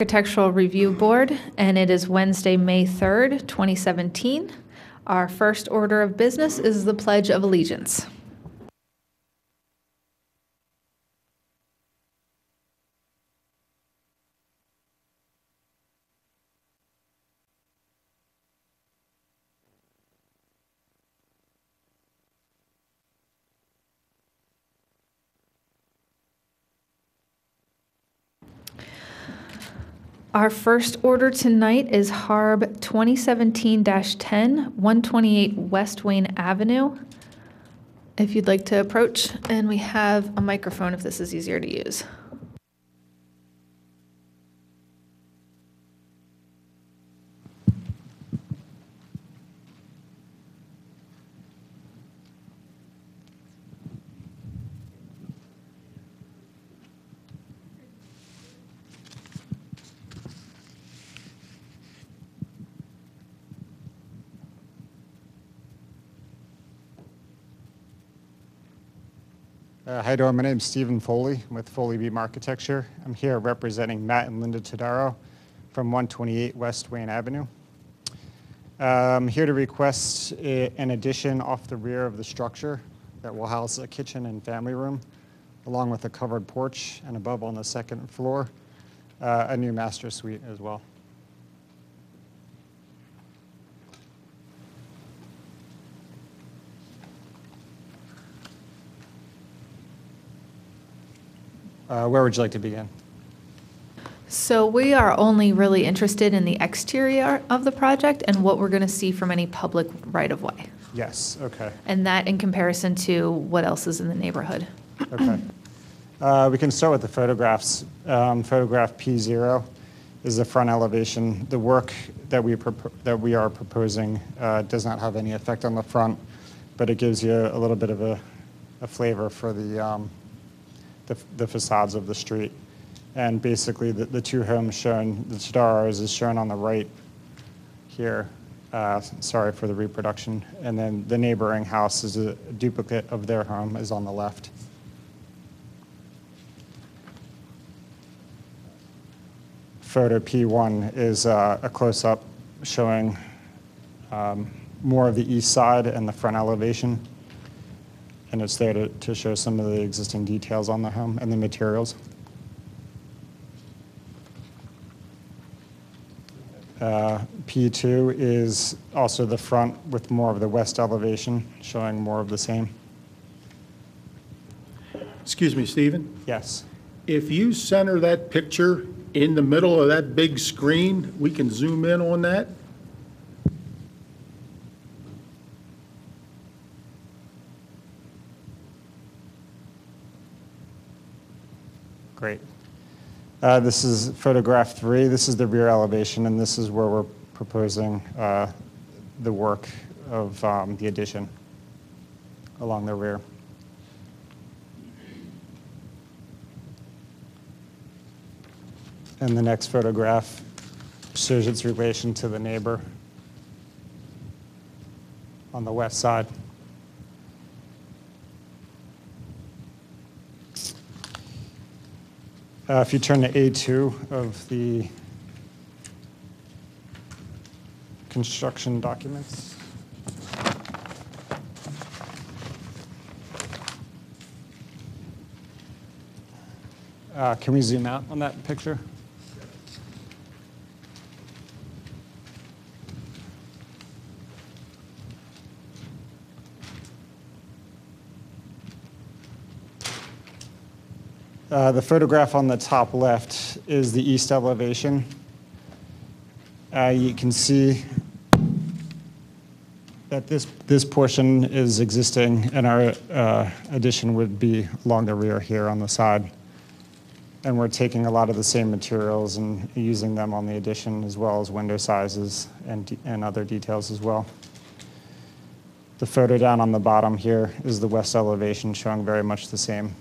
Architectural Review Board, and it is Wednesday, May 3rd, 2017. Our first order of business is the Pledge of Allegiance. Our first order tonight is HARB 2017-10, 128 West Wayne Avenue. If you'd like to approach, and we have a microphone if this is easier to use. How you doing? My name is Stephen Foley with Foley Beam Architecture. I'm here representing Matt and Linda Todaro from 128 West Wayne Avenue. I'm here to request an addition off the rear of the structure that will house a kitchen and family room, along with a covered porch, and above on the second floor, a new master suite as well. Where would you like to begin? So we are only really interested in the exterior of the project and what we're going to see from any public right-of-way. Yes, okay. And that in comparison to what else is in the neighborhood. Okay. We can start with the photographs. Photograph P0 is the front elevation. The work that we are proposing does not have any effect on the front, but it gives you a little bit of a flavor for the facades of the street. And basically the two homes shown, the Todaros is shown on the right here. Sorry for the reproduction. And then the neighboring house is a duplicate of their home is on the left. Photo P1 is a close-up showing more of the east side and the front elevation. And it's there to show some of the existing details on the home and the materials. P2 is also the front with more of the west elevation, showing more of the same. Excuse me, Stephen. Yes. If you center that picture in the middle of that big screen, we can zoom in on that. Great. This is photograph 3. This is the rear elevation, and this is where we're proposing the work of the addition along the rear. And the next photograph shows its relation to the neighbor on the west side. If you turn to A2 of the construction documents. Can we zoom out on that picture? The photograph on the top left is the east elevation. You can see that this portion is existing, and our addition would be along the rear here on the side. And we're taking a lot of the same materials and using them on the addition, as well as window sizes and other details as well. The photo down on the bottom here is the west elevation, showing very much the same.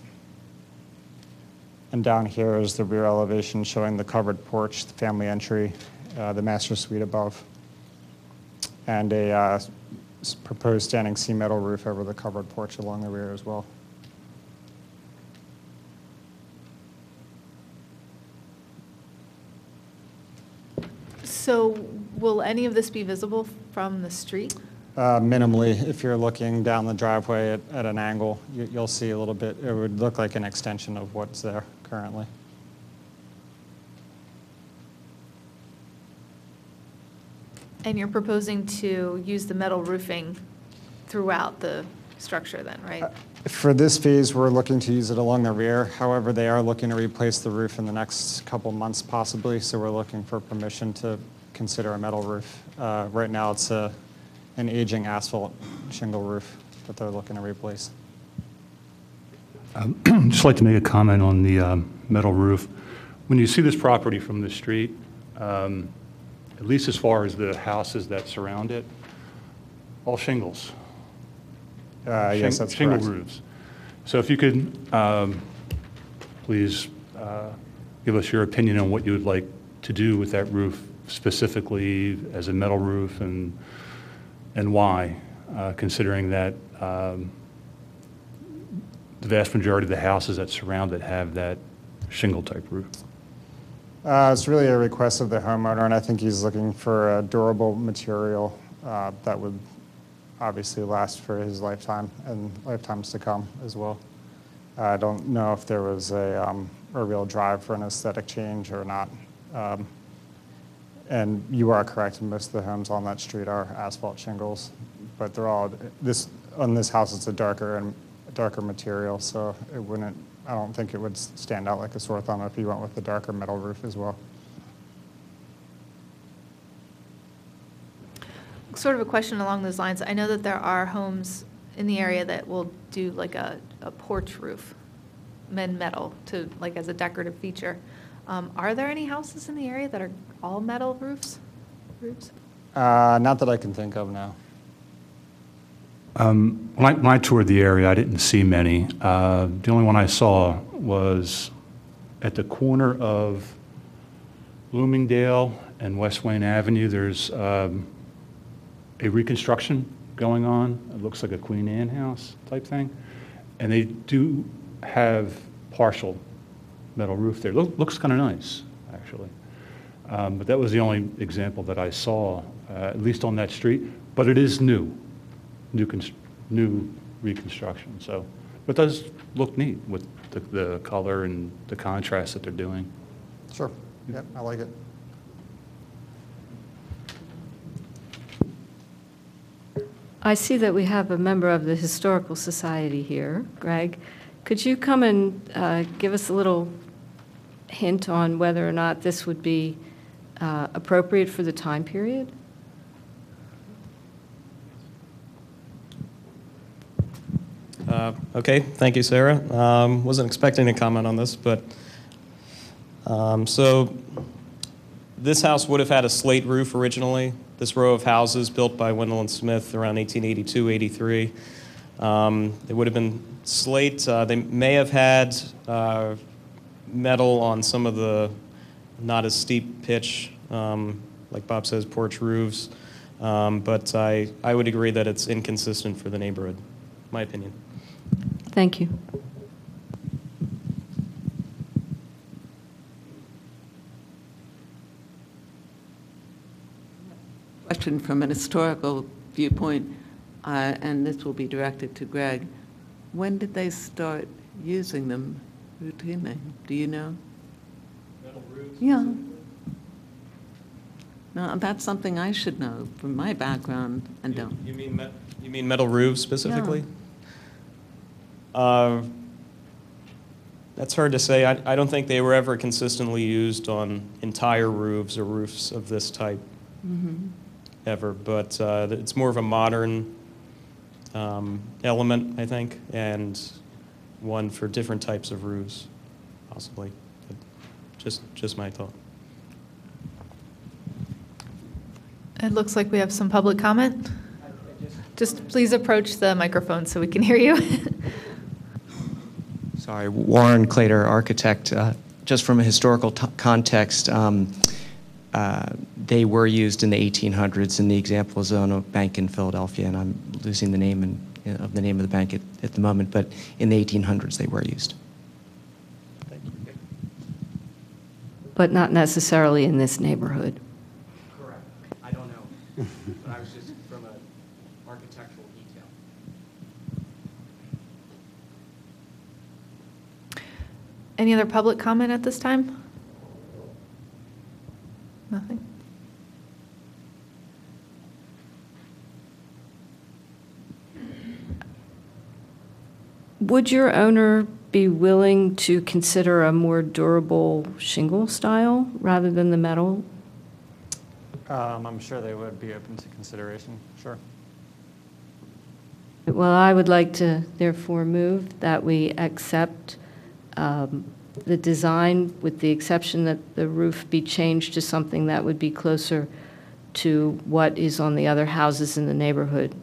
And down here is the rear elevation showing the covered porch, the family entry, the master suite above, and a proposed standing seam metal roof over the covered porch along the rear as well. So will any of this be visible from the street? Minimally, if you're looking down the driveway at an angle, you'll see a little bit. It would look like an extension of what's there currently. And you're proposing to use the metal roofing throughout the structure then, right? For this phase, we're looking to use it along the rear. However, they are looking to replace the roof in the next couple months possibly, so we're looking for permission to consider a metal roof. Right now, it's an aging asphalt shingle roof that they're looking to replace. Just like to make a comment on the metal roof. When you see this property from the street, at least as far as the houses that surround it, all shingles. Yes, that's Shingle correct. roofs. So if you could please give us your opinion on what you would like to do with that roof specifically as a metal roof and why, considering that the vast majority of the houses that surround it have that shingle type roof. It's really a request of the homeowner, and I think he's looking for a durable material that would obviously last for his lifetime and lifetimes to come as well. I don't know if there was a real drive for an aesthetic change or not. And you are correct, most of the homes on that street are asphalt shingles, but they're all, on this house it's a darker material, so it wouldn't, I don't think it would stand out like a sore thumb if you went with the darker metal roof as well. Sort of a question along those lines. I know that there are homes in the area that will do like a porch roof, metal, to like as a decorative feature. Are there any houses in the area that are all metal roofs? Not that I can think of now. When I toured the area, I didn't see many. The only one I saw was at the corner of Bloomingdale and West Wayne Avenue. There's a reconstruction going on. It looks like a Queen Anne house type thing. And they do have partial metal roof there. Looks kind of nice, actually. But that was the only example that I saw, at least on that street. But it is new reconstruction. So, but it does look neat with the color and the contrast that they're doing. Sure, yep, I like it. I see that we have a member of the Historical Society here, Greg. Could you come and give us a little hint on whether or not this would be appropriate for the time period? Okay, thank you, Sarah. Wasn't expecting to comment on this, but so this house would have had a slate roof originally. This row of houses built by Wendell and Smith around 1882, 83. They would have been slate. They may have had metal on some of the not as steep pitch, like Bob says, porch roofs. But I would agree that it's inconsistent for the neighborhood, my opinion. Thank you. Question from an historical viewpoint, and this will be directed to Greg. When did they start using them routinely? Do you know? Metal roofs? Yeah. No, that's something I should know from my background and don't. You mean metal roofs specifically? That's hard to say. I don't think they were ever consistently used on entire roofs or roofs of this type ever, but it's more of a modern element, I think, and one for different types of roofs, possibly. But just my thought. It looks like we have some public comment. Just please approach the microphone so we can hear you. Sorry, Warren Clater, architect. Just from a historical context, they were used in the 1800s, and the example is on a bank in Philadelphia, and I'm losing the name of the bank at the moment, but in the 1800s they were used. But not necessarily in this neighborhood. But I was just from an architectural detail. Any other public comment at this time? Nothing. Would your owner be willing to consider a more durable shingle style rather than the metal? I'm sure they would be open to consideration, sure. Well, I would like to therefore move that we accept the design with the exception that the roof be changed to something that would be closer to what is on the other houses in the neighborhood.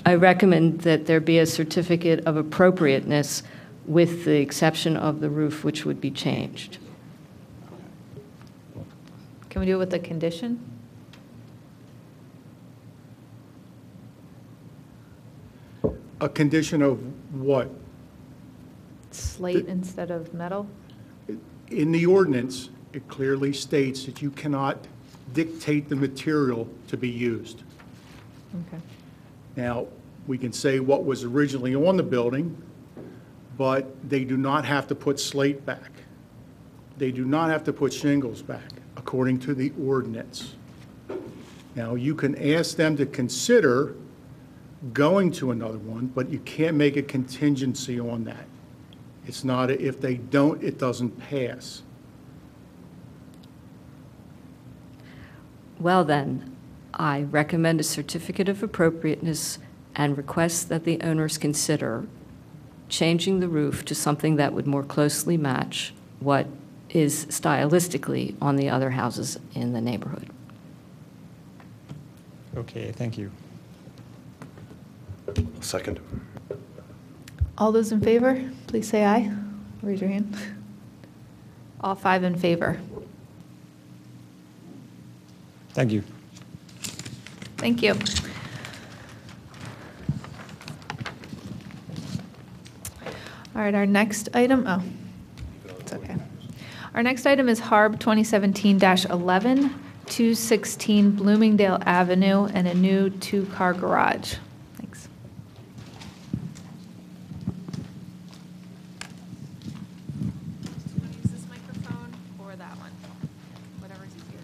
I recommend that there be a certificate of appropriateness with the exception of the roof, which would be changed. Can we do it with a condition? A condition of what? Slate instead of metal? In the ordinance, it clearly states that you cannot dictate the material to be used. Okay. Now, we can say what was originally on the building, but they do not have to put slate back. They do not have to put shingles back, according to the ordinance. Now, you can ask them to consider going to another one, but you can't make a contingency on that. It's not, if they don't, it doesn't pass. Well then, I recommend a certificate of appropriateness and request that the owners consider changing the roof to something that would more closely match what is stylistically on the other houses in the neighborhood. Okay, thank you. Second. All those in favor, please say aye. Raise your hand. All 5 in favor. Thank you. Thank you. All right, our next item, oh, it's okay. Our next item is HARB 2017-11, 216 Bloomingdale Avenue, and a new 2-car garage. Thanks. Do you want to use this microphone or that one? Whatever's easier.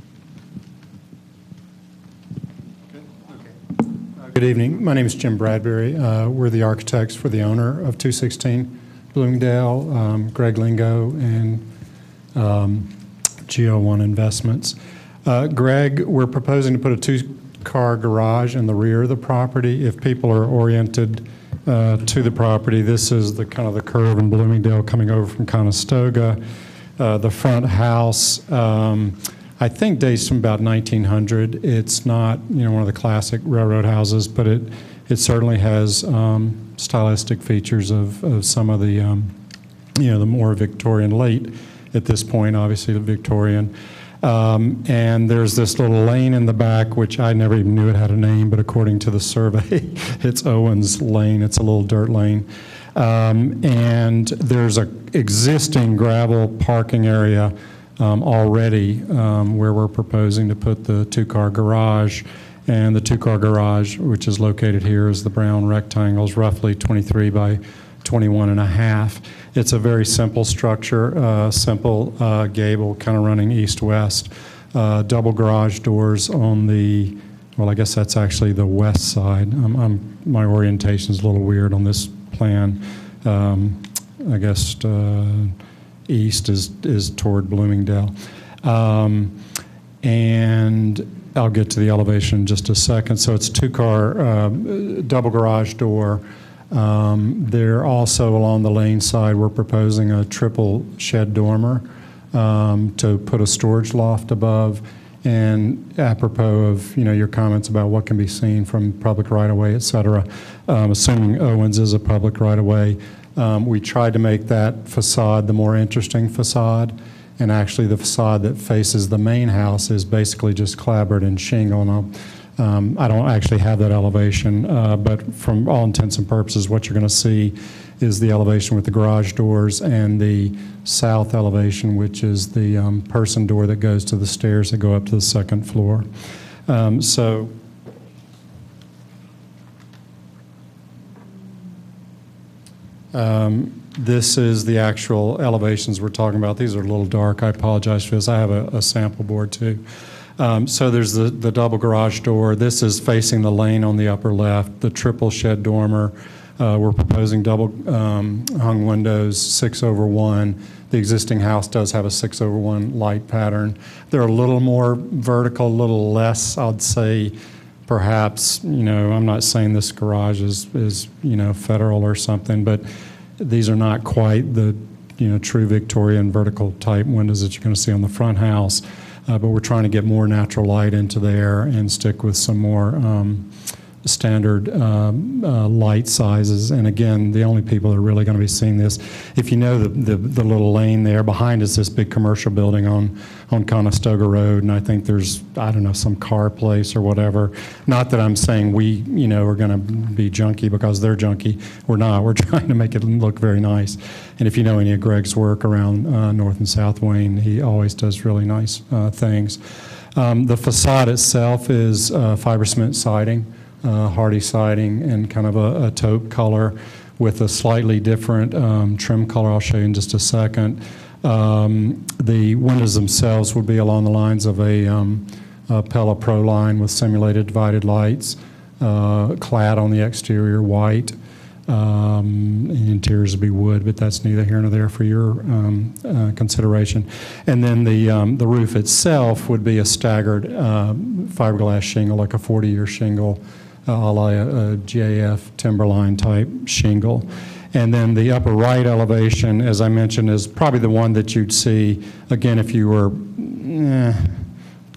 Good evening. My name is Jim Bradbury. We're the architects for the owner of 216 Bloomingdale, Greg Lingo, and GO1 Investments. Greg, we're proposing to put a 2-car garage in the rear of the property. If people are oriented to the property, this is the kind of the curve in Bloomingdale coming over from Conestoga. The front house, I think, dates from about 1900. It's not, one of the classic railroad houses, but it certainly has stylistic features of some of the, the more Victorian, late at this point, obviously the Victorian. And there's this little lane in the back, which I never even knew it had a name, but according to the survey, it's Owens Lane. It's a little dirt lane. And there's an existing gravel parking area already where we're proposing to put the 2-car garage. And the 2-car garage, which is located here, is the brown rectangle, is roughly 23 by 21 and a half. It's a very simple structure, simple gable, kind of running east-west. Double garage doors on the, well, I guess that's actually the west side. My orientation is a little weird on this plan. I guess east is toward Bloomingdale. And I'll get to the elevation in just a second. So it's 2-car double garage door. There also along the lane side, we're proposing a triple shed dormer to put a storage loft above. And apropos of your comments about what can be seen from public right-of-way, et cetera, assuming Owens is a public right-of-way, we tried to make that facade the more interesting facade. And actually the facade that faces the main house is basically just clapboard and shingle. And I don't actually have that elevation, but from all intents and purposes, what you're going to see is the elevation with the garage doors, and the south elevation, which is the person door that goes to the stairs that go up to the second floor. This is the actual elevations we're talking about. These are a little dark. I apologize for this. I have a sample board too. So there's the double garage door. This is facing the lane on the upper left, the triple shed dormer. We're proposing double hung windows, 6/1. The existing house does have a 6/1 light pattern. They're a little more vertical, a little less, I'd say, perhaps, I'm not saying this garage is federal or something, but these are not quite the, true Victorian vertical type windows that you're going to see on the front house. But we're trying to get more natural light into there and stick with some more standard light sizes. And again, the only people that are really going to be seeing this, if you know the little lane there, behind us this big commercial building on Conestoga Road, and I think there's, I don't know, some car place or whatever. Not that I'm saying we, are going to be junky because they're junky. We're not. We're trying to make it look very nice. And if you know any of Greg's work around North and South Wayne, he always does really nice things. The facade itself is fiber cement siding. Hardy siding and kind of a taupe color with a slightly different trim color. I'll show you in just a second. The windows themselves would be along the lines of a Pella Pro line with simulated divided lights, clad on the exterior white. The interiors would be wood, but that's neither here nor there for your consideration. And then the roof itself would be a staggered fiberglass shingle, like a 40-year shingle, a la a GAF Timberline type shingle. And then the upper right elevation, as I mentioned, is probably the one that you'd see, again, if you were a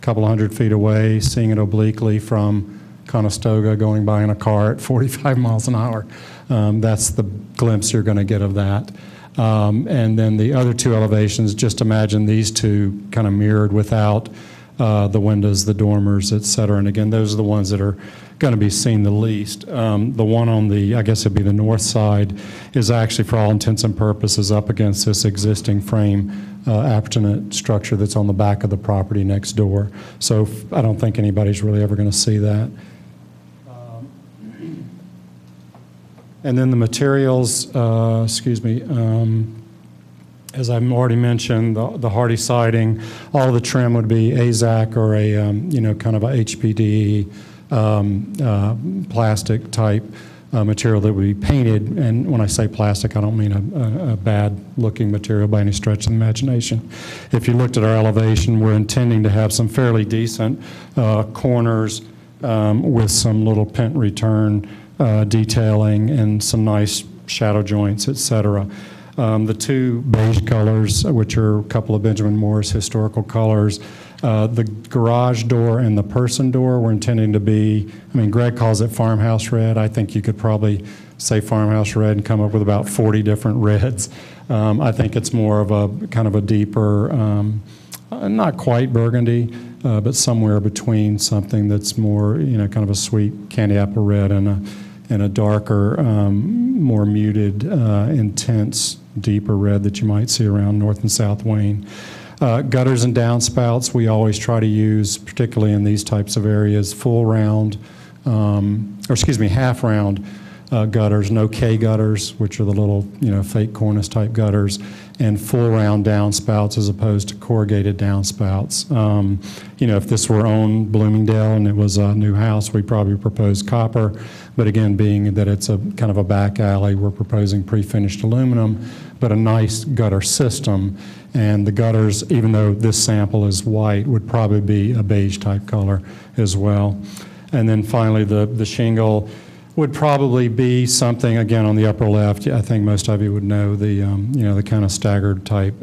couple hundred feet away, seeing it obliquely from Conestoga going by in a car at 45 miles an hour. That's the glimpse you're going to get of that. And then the other two elevations, just imagine these two kind of mirrored without the windows, the dormers, et cetera. And again, those are the ones that are going to be seen the least. The one on the, I guess it'd be the north side, is actually for all intents and purposes up against this existing frame appurtenant structure that's on the back of the property next door. So I don't think anybody's really ever going to see that. And then the materials, as I've already mentioned, the hardy siding, all the trim would be AZAC or a, kind of a HPD plastic type material that would be painted. And when I say plastic, I don't mean a bad looking material by any stretch of the imagination. If you looked at our elevation, we're intending to have some fairly decent corners with some little pent return detailing and some nice shadow joints, et cetera. The two beige colors, which are a couple of Benjamin Morris historical colors, the garage door and the person door were intending to be, Greg calls it farmhouse red. I think you could probably say farmhouse red and come up with about 40 different reds. I think it's more of a kind of a deeper, not quite burgundy, but somewhere between something that's more, kind of a sweet candy apple red and a darker, more muted, intense, deeper red that you might see around North and South Wayne. Gutters and downspouts, we always try to use, particularly in these types of areas, full round, half round gutters, no K gutters, which are the little, fake cornice type gutters, and full round downspouts as opposed to corrugated downspouts. If this were on Bloomingdale and it was a new house, we probably propose copper. But again, being that it's a kind of a back alley, we're proposing pre-finished aluminum, but a nice gutter system. And the gutters, even though this sample is white, would probably be a beige type color as well. And then finally, the shingle would probably be something, again, on the upper left. I think most of you would know the, the kind of staggered type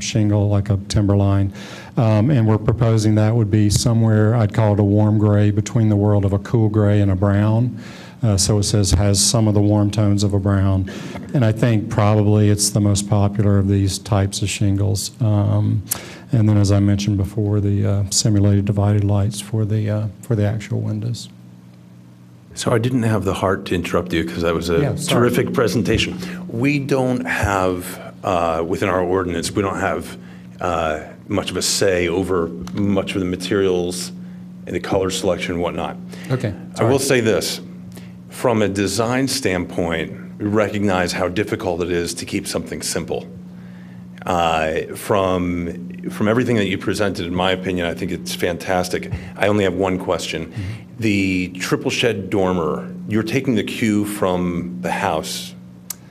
shingle, like a timberline. And we're proposing that would be somewhere, I'd call it a warm gray, between the world of a cool gray and a brown. So it has some of the warm tones of a brown. And I think probably it's the most popular of these types of shingles. And then, as I mentioned before, the simulated divided lights for the actual windows. So I didn't have the heart to interrupt you because that was a Yeah, sorry. terrific presentation. We don't have, within our ordinance, we don't have much of a say over much of the materials and the color selection and whatnot. Okay. I will say this, from a design standpoint, we recognize how difficult it is to keep something simple. From everything that you presented, in my opinion, I think it's fantastic. I only have one question. The triple shed dormer, you're taking the cue from the house,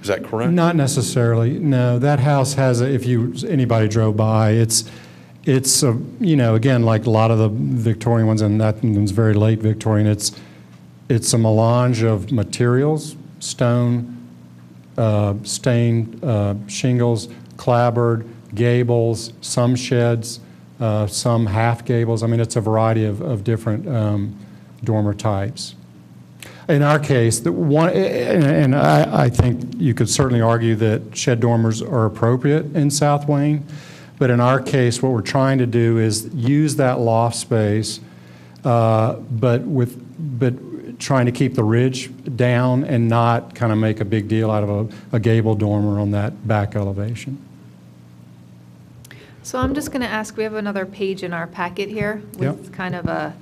is that correct? Not necessarily. No, that house has, anybody drove by, it's again, like a lot of the Victorian ones, and that one's very late Victorian, it's a melange of materials, stone, stained shingles, clapboard, gables, some sheds, some half gables. I mean, it's a variety of different dormer types. In our case, I think you could certainly argue that shed dormers are appropriate in South Wayne, but in our case, what we're trying to do is use that loft space, but trying to keep the ridge down and not kind of make a big deal out of a gable dormer on that back elevation. So I'm just going to ask, we have another page in our packet here with Yep. kind of a...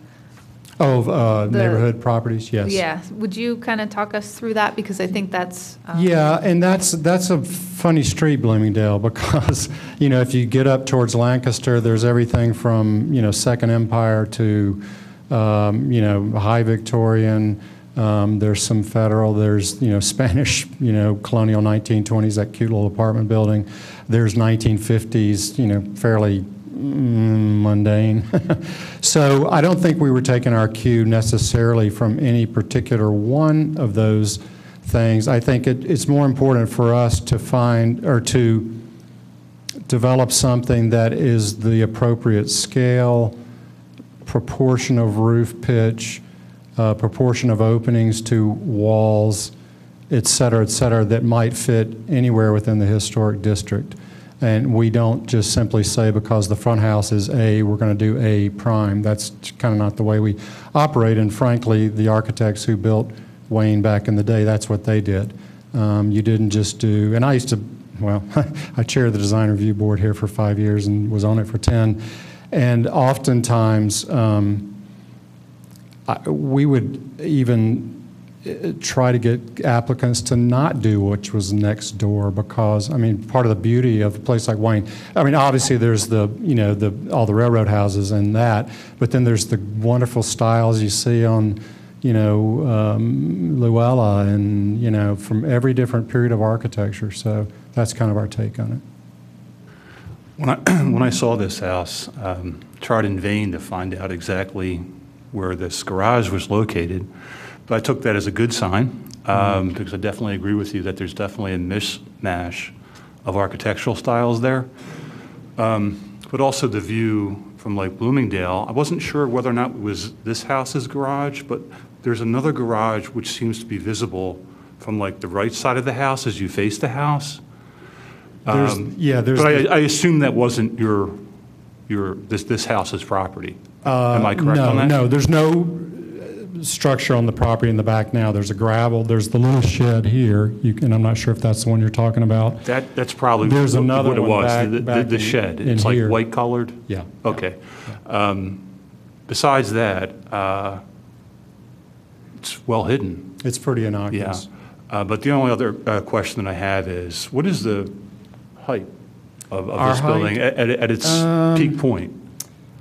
Neighborhood properties, yes. Yeah, would you kind of talk us through that? Because I think that's... Yeah, and that's a funny street, Bloomingdale, because, if you get up towards Lancaster, there's everything from, Second Empire to, High Victorian, there's some federal, there's, Spanish, colonial 1920s, that cute little apartment building. There's 1950s, fairly mundane. So I don't think we were taking our cue necessarily from any particular one of those things. I think it's more important for us to find or to develop something that is the appropriate scale, proportion of roof pitch, proportion of openings to walls, et cetera, that might fit anywhere within the historic district. And we don't just simply say because the front house is A, we're going to do A prime. That's kind of not the way we operate. And frankly, the architects who built Wayne back in the day, that's what they did. You didn't just do, and I used to, I chaired the design review board here for 5 years and was on it for 10. And oftentimes, we would even try to get applicants to not do which was next door because, part of the beauty of a place like Wayne, obviously there's all the railroad houses and that, but then there's the wonderful styles you see on, Luella and, from every different period of architecture. So that's kind of our take on it. When I saw this house, tried in vain to find out exactly where this garage was located. But I took that as a good sign because I definitely agree with you that there's definitely a mishmash of architectural styles there. But also the view from Lake Bloomingdale, I wasn't sure whether or not it was this house's garage, but there's another garage which seems to be visible from like the right side of the house as you face the house. But I assume that wasn't this house's property. Am I correct on that? No, there's no structure on the property in the back now. There's there's the little shed here, and I'm not sure if that's the one you're talking about. That's probably There's another what it one was, back the shed. in It's like here. white colored? Yeah. Okay. Besides that, it's well hidden. It's pretty Yeah. innocuous. But the only other question that I have is, what is the height of Our this building height? at its peak point?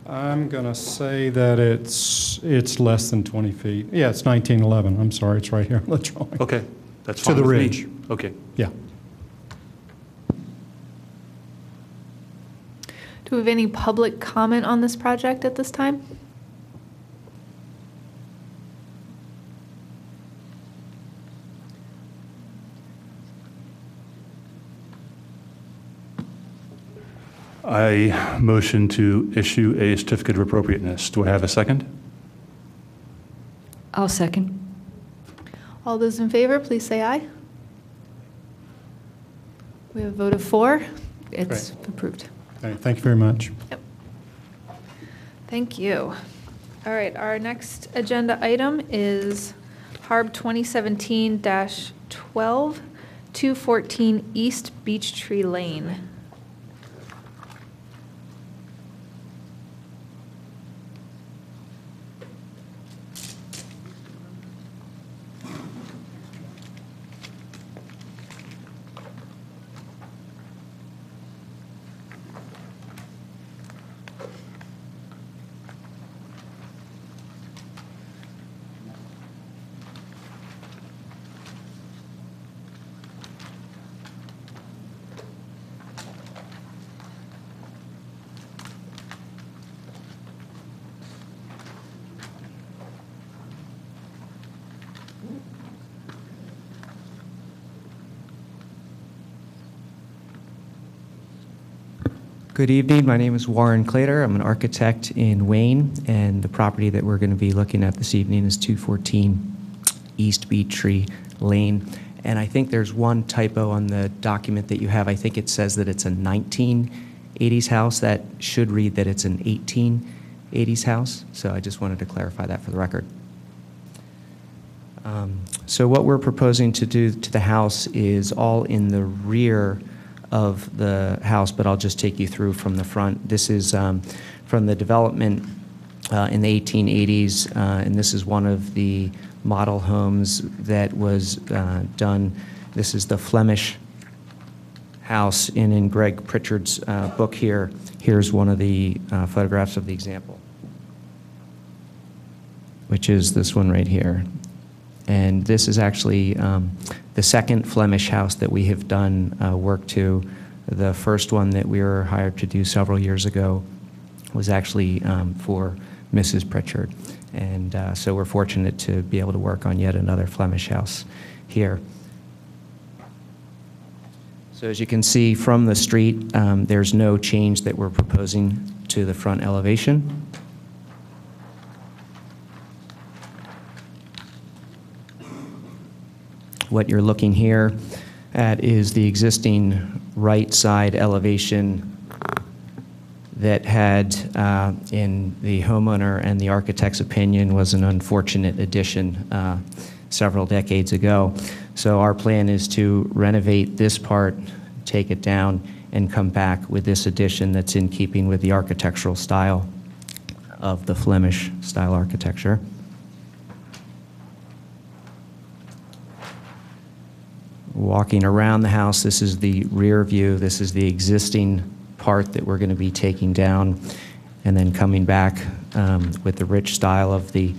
I'm going to say that it's less than 20 feet. Yeah, it's 1911. I'm sorry, it's right here on the drawing. Okay, that's To fine the with me. ridge. Okay. Yeah. Do we have any public comment on this project at this time? I motion to issue a certificate of appropriateness. Do I have a second? I'll second. All those in favor, please say aye. We have a vote of 4. It's approved. Okay, thank you very much. Yep. Thank you. All right, our next agenda item is Harb 2017-12, 214 East Beech Tree Lane. Good evening. My name is Warren Clater. I'm an architect in Wayne, and the property that we're going to be looking at this evening is 214 East Beech Tree Lane. And I think there's one typo on the document that you have. I think it says that it's a 1980s house. That should read that it's an 1880s house. So I just wanted to clarify that for the record. So what we're proposing to do to the house is all in the rear of the house, but I'll just take you through from the front. This is from the development in the 1880s, and this is one of the model homes that was done. This is the Flemish house, and in Greg Pritchard's book here, here's one of the photographs of the example, which is this one right here. And this is actually the second Flemish house that we have done work to. The first one that we were hired to do several years ago was actually for Mrs. Pritchard. And so we're fortunate to be able to work on yet another Flemish house here. So as you can see from the street, there's no change that we're proposing to the front elevation. What you're looking here at is the existing right side elevation that had, in the homeowner and the architect's opinion, was an unfortunate addition several decades ago. So our plan is to renovate this part, take it down, and come back with this addition that's in keeping with the architectural style of the Flemish style architecture. Walking around the house, this is the rear view. This is the existing part that we're going to be taking down, and then coming back with the rich style of the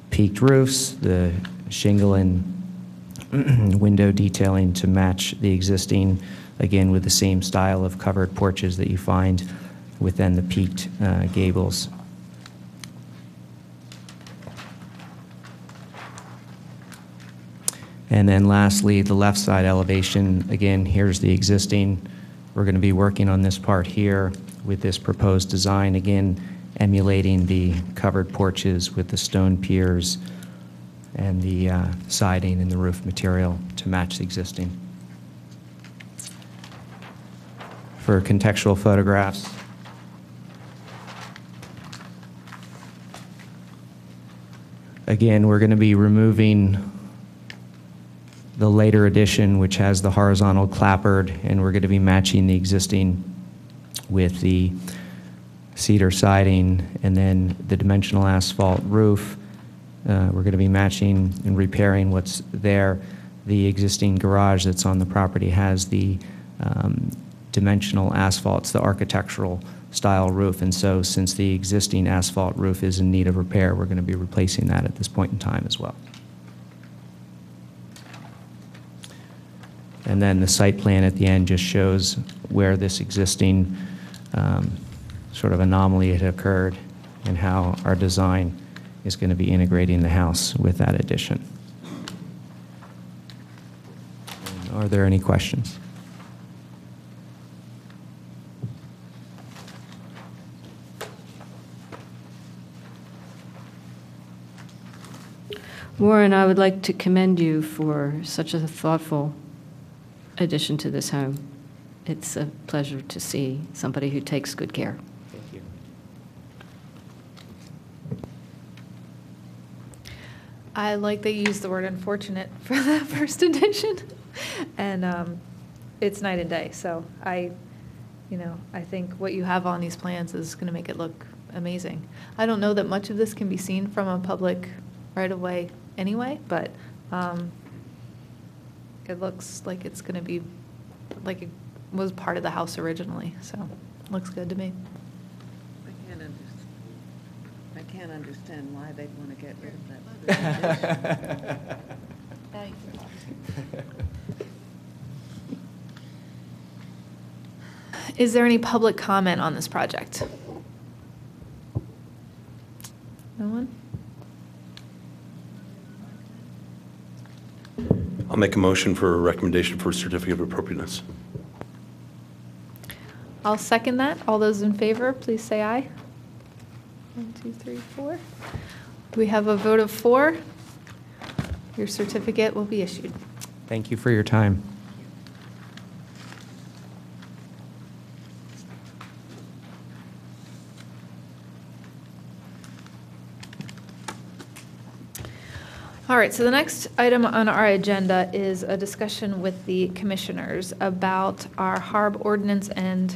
peaked roofs, the shingle and window detailing to match the existing, again with the same style of covered porches that you find within the peaked gables. And then lastly, the left side elevation, again, here's the existing. We're going to be working on this part here with this proposed design, again, emulating the covered porches with the stone piers and the siding and the roof material to match the existing. For contextual photographs, again, we're going to be removing the later addition, which has the horizontal clapboard, and we're going to be matching the existing with the cedar siding and then the dimensional asphalt roof. We're going to be matching and repairing what's there. The existing garage that's on the property has the dimensional asphalts, the architectural style roof, and so since the existing asphalt roof is in need of repair, we're going to be replacing that at this point in time as well. And then the site plan at the end just shows where this existing sort of anomaly had occurred and how our design is going to be integrating the house with that addition. Are there any questions? Warren, I would like to commend you for such a thoughtful addition to this home. It's a pleasure to see somebody who takes good care. Thank you. I like that you used the word unfortunate for the first edition. And it's night and day. So I think what you have on these plans is going to make it look amazing. I don't know that much of this can be seen from a public right-of-way anyway, but it looks like it's going to be like it was part of the house originally. So it looks good to me. I can't understand why they'd want to get rid of that. Is there any public comment on this project? No one? I'll make a motion for a recommendation for a certificate of appropriateness. I'll second that. All those in favor, please say aye. 1, 2, 3, 4. We have a vote of 4. Your certificate will be issued. Thank you for your time. All right, so the next item on our agenda is a discussion with the commissioners about our HARB ordinance and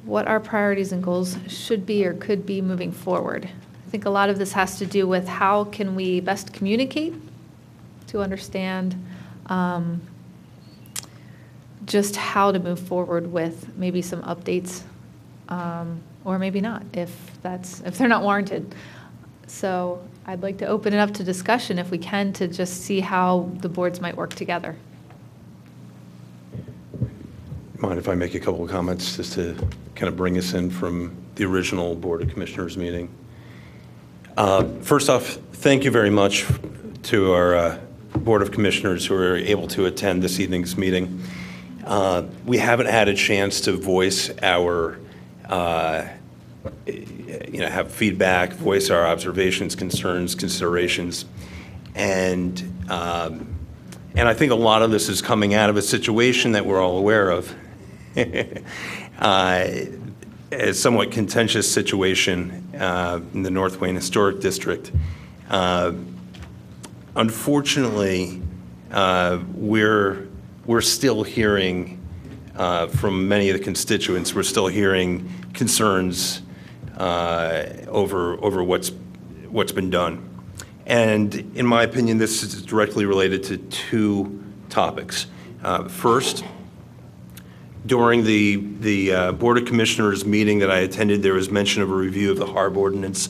what our priorities and goals should be or could be moving forward. I think a lot of this has to do with how can we best communicate to understand just how to move forward with maybe some updates or maybe not if they're not warranted. So I'd like to open it up to discussion if we can to just see how the boards might work together. Mind if I make a couple of comments just to kind of bring us in from the original Board of Commissioners meeting? First off, thank you very much to our Board of Commissioners who were able to attend this evening's meeting. We haven't had a chance to voice our have feedback, voice our observations, concerns, considerations. And I think a lot of this is coming out of a situation that we're all aware of. A somewhat contentious situation in the North Wayne Historic District. Unfortunately, we're still hearing from many of the constituents, we're still hearing concerns over what's been done. And in my opinion, this is directly related to two topics. First, during the Board of Commissioners meeting that I attended, there was mention of a review of the HARB ordinance.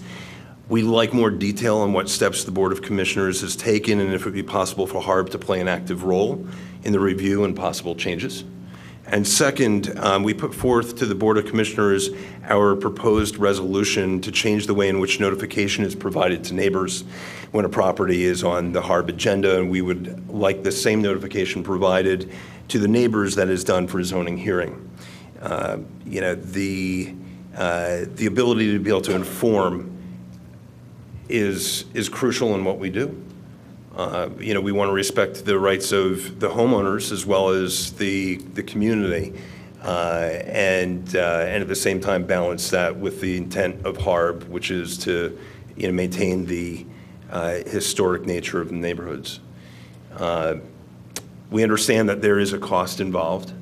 We'd like more detail on what steps the Board of Commissioners has taken and if it would be possible for HARB to play an active role in the review and possible changes. And second, we put forth to the Board of Commissioners our proposed resolution to change the way in which notification is provided to neighbors when a property is on the HARB agenda, and we would like the same notification provided to the neighbors that is done for a zoning hearing. The ability to be able to inform is crucial in what we do. We want to respect the rights of the homeowners as well as the community, and at the same time balance that with the intent of HARB, which is to maintain the historic nature of the neighborhoods. We understand that there is a cost involved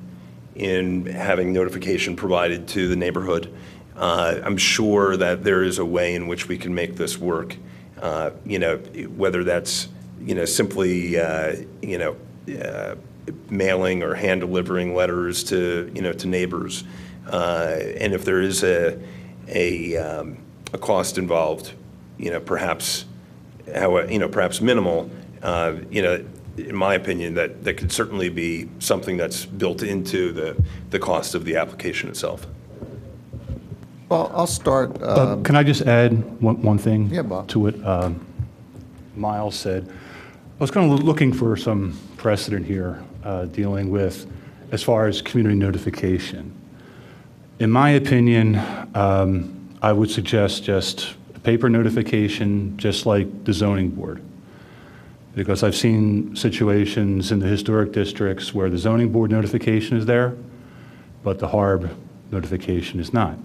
in having notification provided to the neighborhood. I'm sure that there is a way in which we can make this work, whether that's simply, mailing or hand delivering letters to neighbors. And if there is a cost involved, perhaps minimal, in my opinion, that could certainly be something that's built into the cost of the application itself. Well, I'll start. Can I just add one thing Bob. to what Miles said? I was kind of looking for some precedent here dealing with as far as community notification. In my opinion, I would suggest just a paper notification, just like the zoning board. Because I've seen situations in the historic districts where the zoning board notification is there, but the HARB notification is not.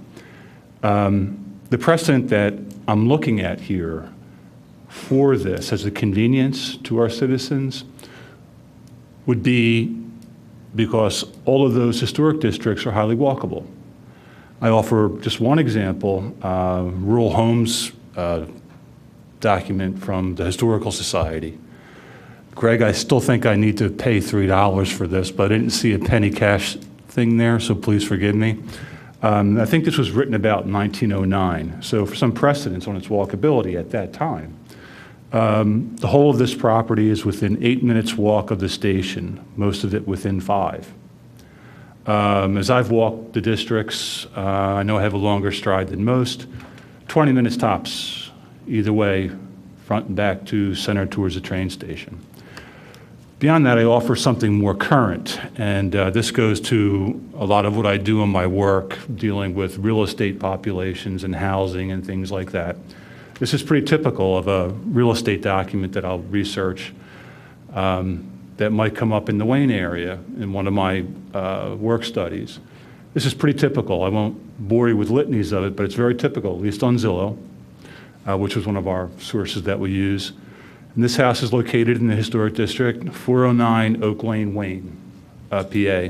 The precedent that I'm looking at here for this as a convenience to our citizens would be because all of those historic districts are highly walkable. I offer just one example, rural homes document from the Historical Society. Greg, I still think I need to pay $3 for this, but I didn't see a penny cash thing there, so please forgive me. I think this was written about in 1909, so for some precedence on its walkability at that time. The whole of this property is within 8 minutes walk of the station, most of it within 5. As I've walked the districts, I know I have a longer stride than most, 20 minutes tops, either way, front and back to center towards the train station. Beyond that, I offer something more current, and this goes to a lot of what I do in my work, dealing with real estate populations and housing and things like that. This is pretty typical of a real estate document that I'll research that might come up in the Wayne area in one of my work studies. This is pretty typical. I won't bore you with litanies of it, but it's very typical, at least on Zillow, which was one of our sources that we use. And this house is located in the historic district, 409 Oak Lane, Wayne, PA.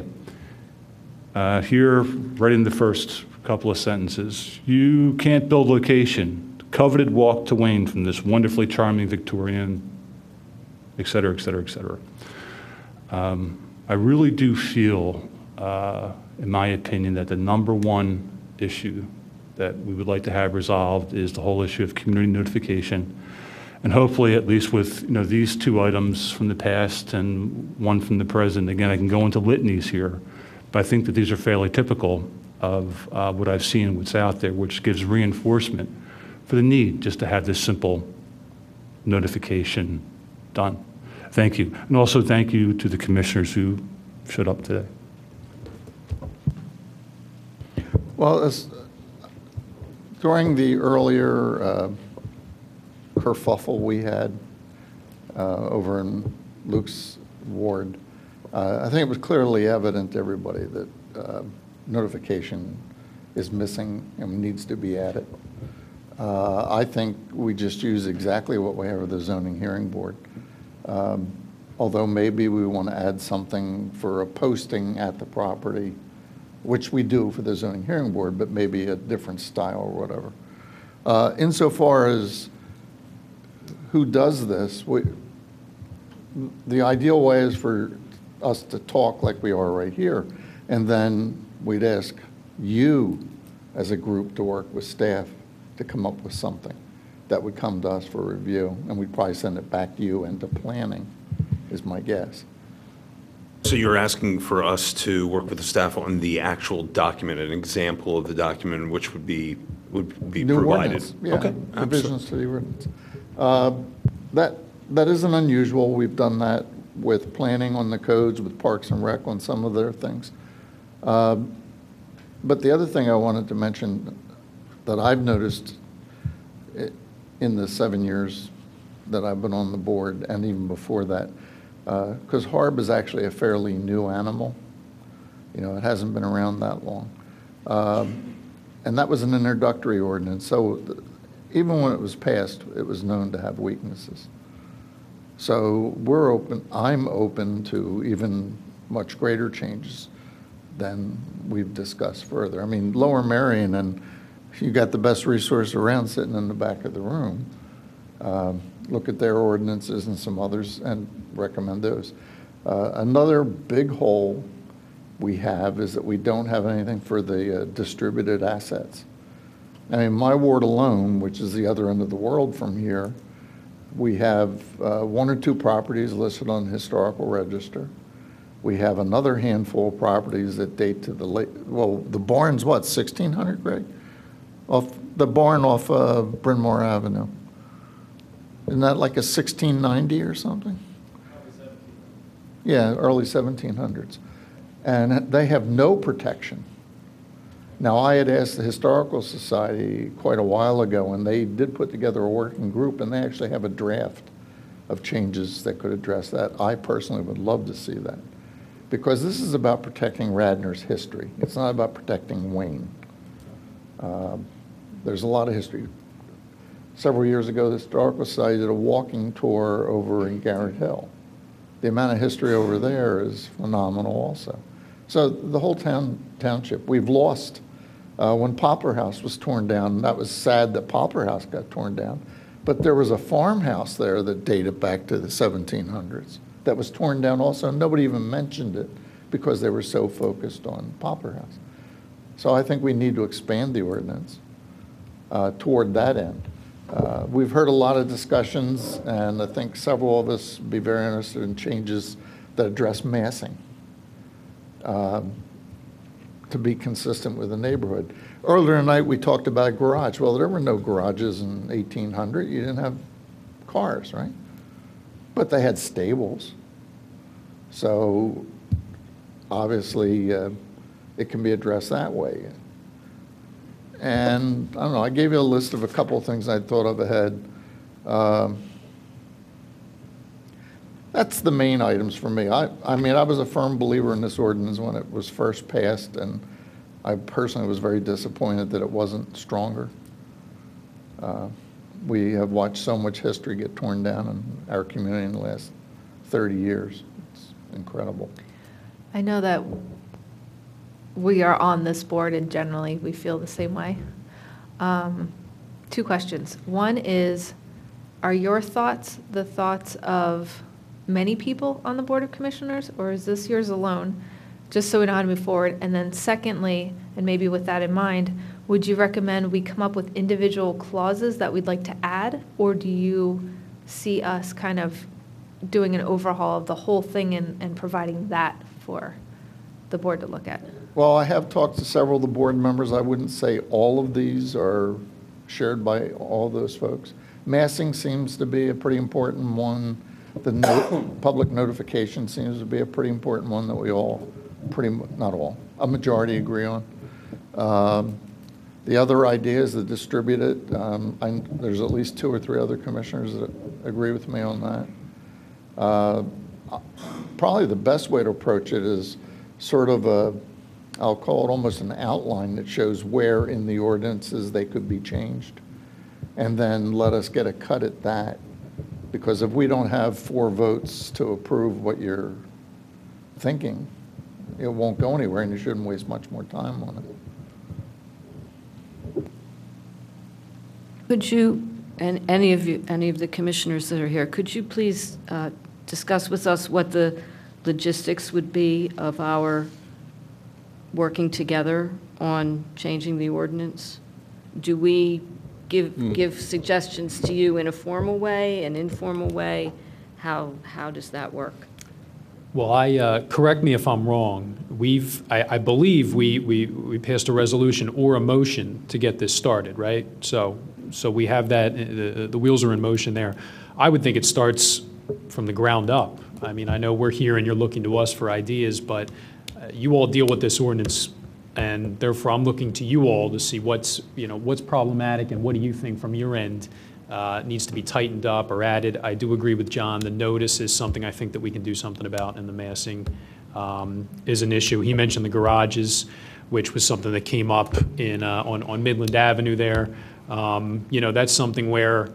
Here, right in the first couple of sentences, you can't build location, coveted walk to Wayne from this wonderfully charming Victorian, et cetera, et cetera, et cetera. I really do feel, in my opinion, that the number one issue that we would like to have resolved is the whole issue of community notification. And hopefully, at least with these 2 items from the past and one from the present, again, I can go into litanies here, but I think that these are fairly typical of what I've seen, what's out there, which gives reinforcement for the need just to have this simple notification done. Thank you. And also thank you to the commissioners who showed up today. Well, during the earlier kerfuffle we had over in Luke's ward, I think it was clearly evident to everybody that notification is missing and needs to be added. I think we just use exactly what we have with the zoning hearing board. Although maybe we want to add something for a posting at the property, which we do for the zoning hearing board, but maybe a different style or whatever. Insofar as who does this, the ideal way is for us to talk like we are right here, and then we'd ask you as a group to work with staff to come up with something that would come to us for review, and we'd probably send it back to you and to planning, is my guess. So you're asking for us to work with the staff on the actual document, an example of the document which would be New provided? Ordinance, yeah, Okay, revisions to the ordinance. That isn't unusual. We've done that with planning on the codes, with Parks and Rec on some of their things. But the other thing I wanted to mention that I've noticed in the 7 years that I've been on the board, and even before that, because HARB is actually a fairly new animal. It hasn't been around that long. And that was an introductory ordinance, so even when it was passed, it was known to have weaknesses. So I'm open to even much greater changes than we've discussed further. I mean, Lower Marion, and you got the best resource around sitting in the back of the room. Look at their ordinances and some others and recommend those. Another big hole we have is that we don't have anything for the distributed assets. I mean, my ward alone, which is the other end of the world from here, we have 1 or 2 properties listed on the historical register. We have another handful of properties that date to the late, well, the barn's what, 1600, Greg? The barn off Bryn Mawr Avenue. Isn't that like a 1690 or something? Yeah, early 1700s. And they have no protection. Now, I had asked the Historical Society quite a while ago, and they did put together a working group, and they actually have a draft of changes that could address that. I personally would love to see that, because this is about protecting Radnor's history. It's not about protecting Wayne. There's a lot of history. several years ago, the Historical Society did a walking tour over in Garrett Hill. The amount of history over there is phenomenal also. So the whole township, we've lost. When Poplar House was torn down, that was sad that Poplar House got torn down, but there was a farmhouse there that dated back to the 1700s that was torn down also. Nobody even mentioned it because they were so focused on Poplar House. So I think we need to expand the ordinance toward that end. We've heard a lot of discussions, and I think several of us would be very interested in changes that address massing to be consistent with the neighborhood. Earlier tonight, we talked about garage. Well, there were no garages in 1800. You didn't have cars, right? But they had stables. So obviously, it can be addressed that way. And I don't know, I gave you a list of a couple of things I'd thought of ahead. That's the main items for me. I mean, I was a firm believer in this ordinance when it was first passed, and I personally was very disappointed that it wasn't stronger. We have watched so much history get torn down in our community in the last 30 years. It's incredible. I know that we are on this board, and generally we feel the same way. Two questions. One is, are your thoughts the thoughts of many people on the Board of Commissioners, or is this yours alone? Just so we know how to move forward. And then secondly, and maybe with that in mind, would you recommend we come up with individual clauses that we'd like to add, or do you see us kind of doing an overhaul of the whole thing and providing that for the board to look at? Well, I have talked to several of the board members. I wouldn't say all of these are shared by all those folks. Massing seems to be a pretty important one. The public notification seems to be a pretty important one that we all, not all, a majority agree on. The other idea is to distribute it. There's at least 2 or 3 other commissioners that agree with me on that. Probably the best way to approach it is sort of I'll call it almost an outline that shows where in the ordinances they could be changed. And then let us get a cut at that. Because if we don't have 4 votes to approve what you're thinking, it won't go anywhere, and you shouldn't waste much more time on it. Could you, and any of the commissioners that are here, could you please discuss with us what the logistics would be of our working together on changing the ordinance? Do we give suggestions to you in a formal way, an informal way? How does that work? Well, correct me if I'm wrong. I believe we passed a resolution or a motion to get this started, right? So we have that. The wheels are in motion there. I would think it starts from the ground up. I mean, I know we're here and you're looking to us for ideas, but you all deal with this ordinance, and therefore I'm looking to you all to see what's problematic and what do you think from your end needs to be tightened up or added. I do agree with John. The notice is something I think that we can do something about, and the massing is an issue. He mentioned the garages, which was something that came up on Midland Avenue there. That's something where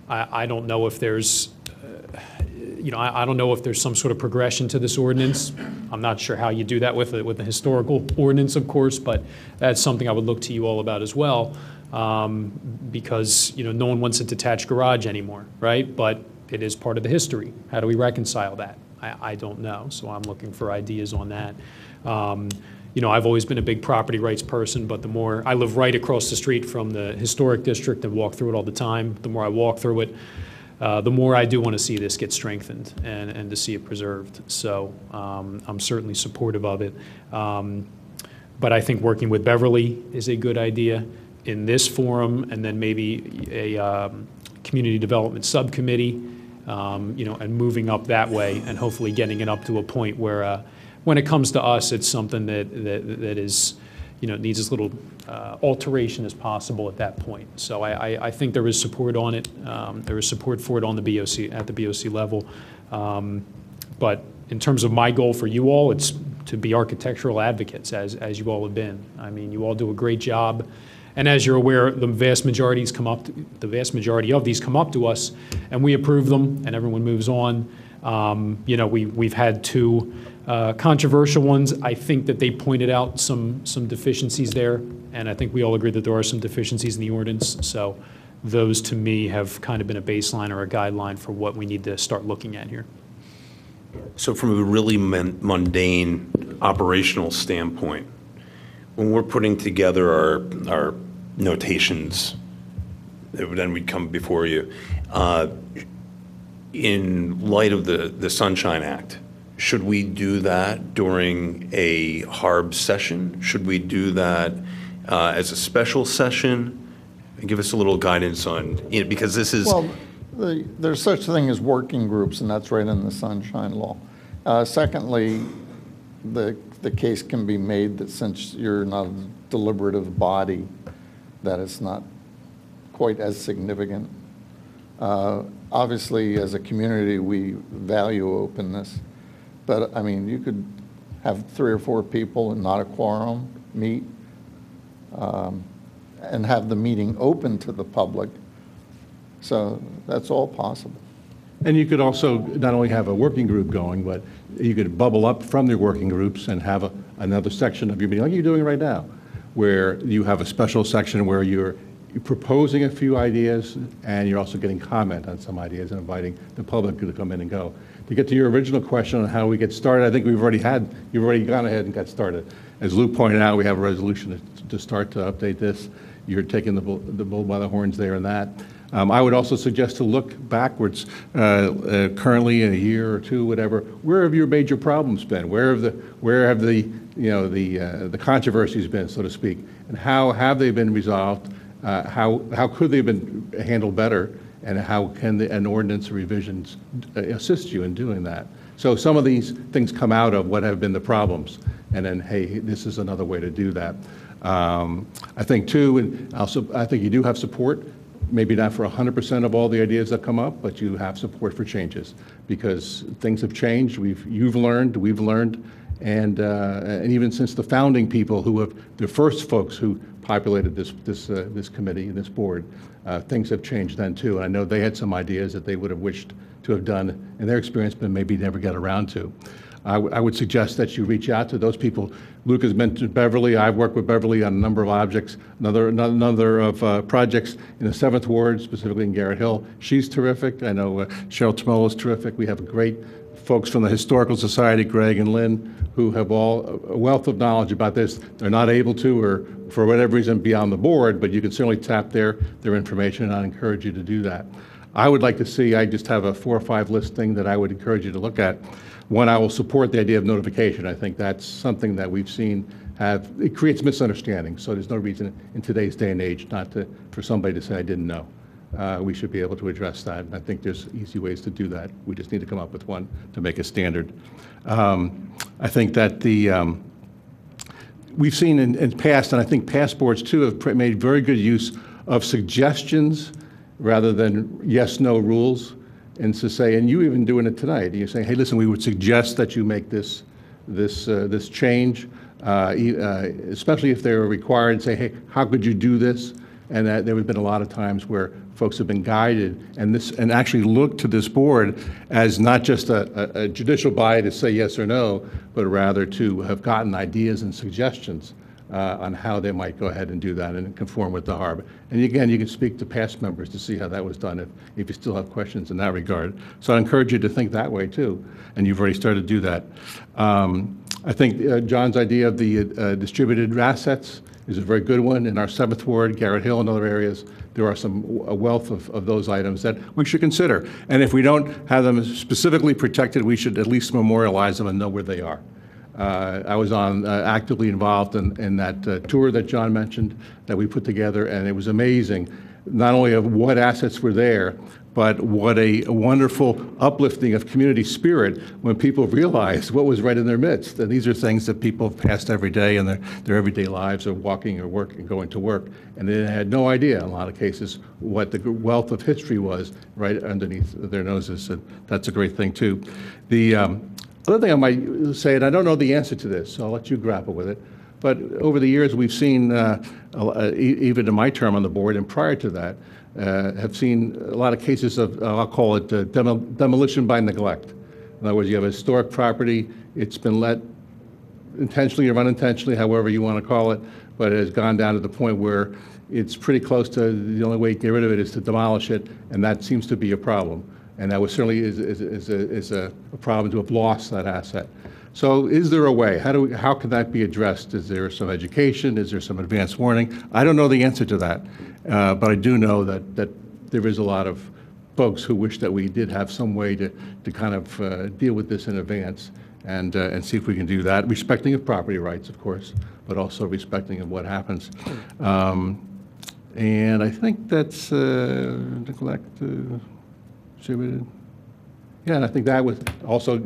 I don't know if there's I don't know if there's some sort of progression to this ordinance. I'm not sure how you do that with the historical ordinance, of course, but that's something I would look to you all about as well, because no one wants a detached garage anymore, right? But it is part of the history. How do we reconcile that? I don't know, so I'm looking for ideas on that. I've always been a big property rights person, but the more I live right across the street from the historic district and walk through it all the time, the more I walk through it, the more I do want to see this get strengthened and to see it preserved. So I'm certainly supportive of it. But I think working with Beverly is a good idea in this forum, and then maybe a community development subcommittee, and moving up that way, and hopefully getting it up to a point where when it comes to us, it's something that is, needs as little alteration as possible at that point. So I think there is support on it. There is support for it on the BOC, at the BOC level. But in terms of my goal for you all, it's to be architectural advocates, as you all have been. I mean, you all do a great job, And as you're aware, the vast majority of these come up to us, and we approve them, and everyone moves on. You know, we've had two controversial ones. I think that they pointed out some deficiencies there, and I think we all agree that there are some deficiencies in the ordinance. So those, to me, have kind of been a baseline or a guideline for what we need to start looking at here. So from a really mundane operational standpoint, when we're putting together our notations, then we'd come before you, in light of the Sunshine Act, should we do that during a HARB session? Should we do that as a special session? And give us a little guidance on, you know, because this is... Well, there's such a thing as working groups, and that's right in the Sunshine Law. Secondly, the case can be made that since you're not a deliberative body, that it's not quite as significant. Obviously, as a community, we value openness. But, I mean, you could have 3 or 4 people and not a quorum meet and have the meeting open to the public. So that's all possible. And you could also not only have a working group going, but you could bubble up from the working groups and have another section of your meeting, like you're doing right now, where you have a special section where you're proposing a few ideas and you're also getting comment on some ideas and inviting the public to come in and go. To get to your original question on how we get started, I think you've already gone ahead and got started. As Lou pointed out, we have a resolution to start to update this. You're taking the bull by the horns there in that. I would also suggest to look backwards, currently in a year or two, whatever. Where have your major problems been? Where have the controversies been, so to speak, and how have they been resolved? How could they have been handled better? And how can an ordinance revisions assist you in doing that? So some of these things come out of what have been the problems, and then, hey, this is another way to do that. I think, too, and also I think you do have support, maybe not for 100% of all the ideas that come up, but you have support for changes because things have changed. You've learned, we've learned, and even since the founding people the first folks who populated this committee and this board, things have changed then too. And I know they had some ideas that they would have wished to have done in their experience, but maybe never get around to. I would suggest that you reach out to those people. Luke has mentioned Beverly. I've worked with Beverly on a number of objects, another of projects in the 7th Ward, specifically in Garrett Hill. She's terrific. I know Cheryl Tomolo is terrific. We have great folks from the Historical Society, Greg and Lynn, who have all a wealth of knowledge about this. They're not able to, or for whatever reason, be on the board, but you can certainly tap their information, and I encourage you to do that. I would like to see, I just have a 4 or 5 list thing that I would encourage you to look at. One, I will support the idea of notification. I think that's something that we've seen it creates misunderstanding. So there's no reason in today's day and age for somebody to say, I didn't know. We should be able to address that. And I think there's easy ways to do that. We just need to come up with one to make a standard. I think that we've seen in past, and I think past boards too, have made very good use of suggestions rather than yes/no rules. And to say, and you even doing it tonight, you're saying, hey, listen, we would suggest that you make this change, especially if they're required, and say, hey, how could you do this? And that there have been a lot of times where folks have been guided and actually looked to this board as not just a judicial body to say yes or no, but rather to have gotten ideas and suggestions on how they might go ahead and do that and conform with the HARB. And again, you can speak to past members to see how that was done if you still have questions in that regard. So I encourage you to think that way too, and you've already started to do that. I think John's idea of the distributed assets is a very good one. In our 7th Ward, Garrett Hill, and other areas, there are a wealth of those items that we should consider. And if we don't have them specifically protected, we should at least memorialize them and know where they are. I was actively involved in that tour that John mentioned that we put together, and it was amazing, not only of what assets were there, but what a wonderful uplifting of community spirit when people realized what was right in their midst. And these are things that people have passed every day in their everyday lives of walking or working, going to work. And they had no idea, in a lot of cases, what the wealth of history was right underneath their noses. And that's a great thing, too. The other thing I might say, and I don't know the answer to this, so I'll let you grapple with it, But over the years, we've seen, even in my term on the board and prior to that, have seen a lot of cases of, I'll call it demolition by neglect. In other words, you have a historic property, it's been let intentionally or unintentionally, however you want to call it, but it has gone down to the point where it's pretty close to the only way to get rid of it is to demolish it, and that seems to be a problem. And that was certainly is a problem to have lost that asset. So is there a way? How can that be addressed? Is there some education? Is there some advance warning? I don't know the answer to that, but I do know that there is a lot of folks who wish that we did have some way to kind of deal with this in advance and see if we can do that, respecting of property rights, of course, but also respecting of what happens. And I think that's neglect, distributed. Yeah, and I think that was also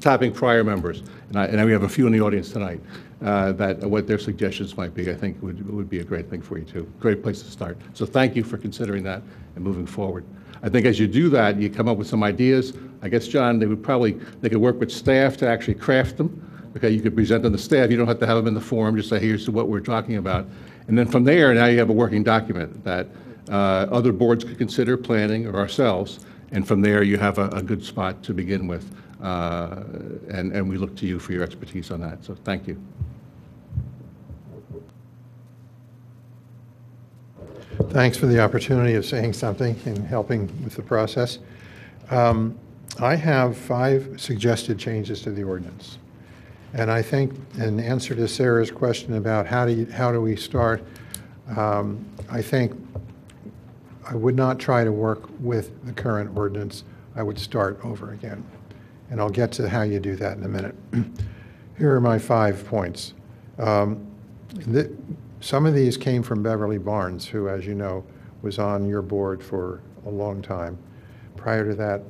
tapping prior members, and we have a few in the audience tonight, that what their suggestions might be, I think would be a great thing for you too. Great place to start. So thank you for considering that and moving forward. I think as you do that, you come up with some ideas. I guess, John, they could work with staff to actually craft them. Okay, you could present them to staff. You don't have to have them in the forum. Just say, here's what we're talking about. And then from there, now you have a working document that other boards could consider planning or ourselves. And from there, you have a good spot to begin with. And we look to you for your expertise on that. So thank you. Thanks for the opportunity of saying something and helping with the process. I have 5 suggested changes to the ordinance. And I think in answer to Sarah's question about how do we start, I think I would not try to work with the current ordinance. I would start over again. And I'll get to how you do that in a minute. Here are my 5 points. Some of these came from Beverly Barnes, who, as you know, was on your board for a long time. Prior to that,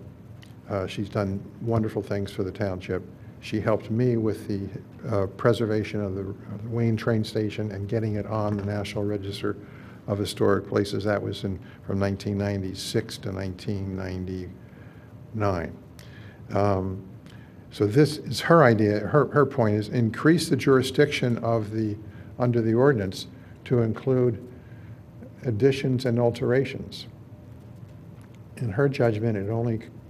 she's done wonderful things for the township. She helped me with the preservation of the Wayne train station and getting it on the National Register of Historic Places. That was from 1996 to 1999. So this is her idea. Her point is increase the jurisdiction of under the ordinance to include additions and alterations. In her judgment, it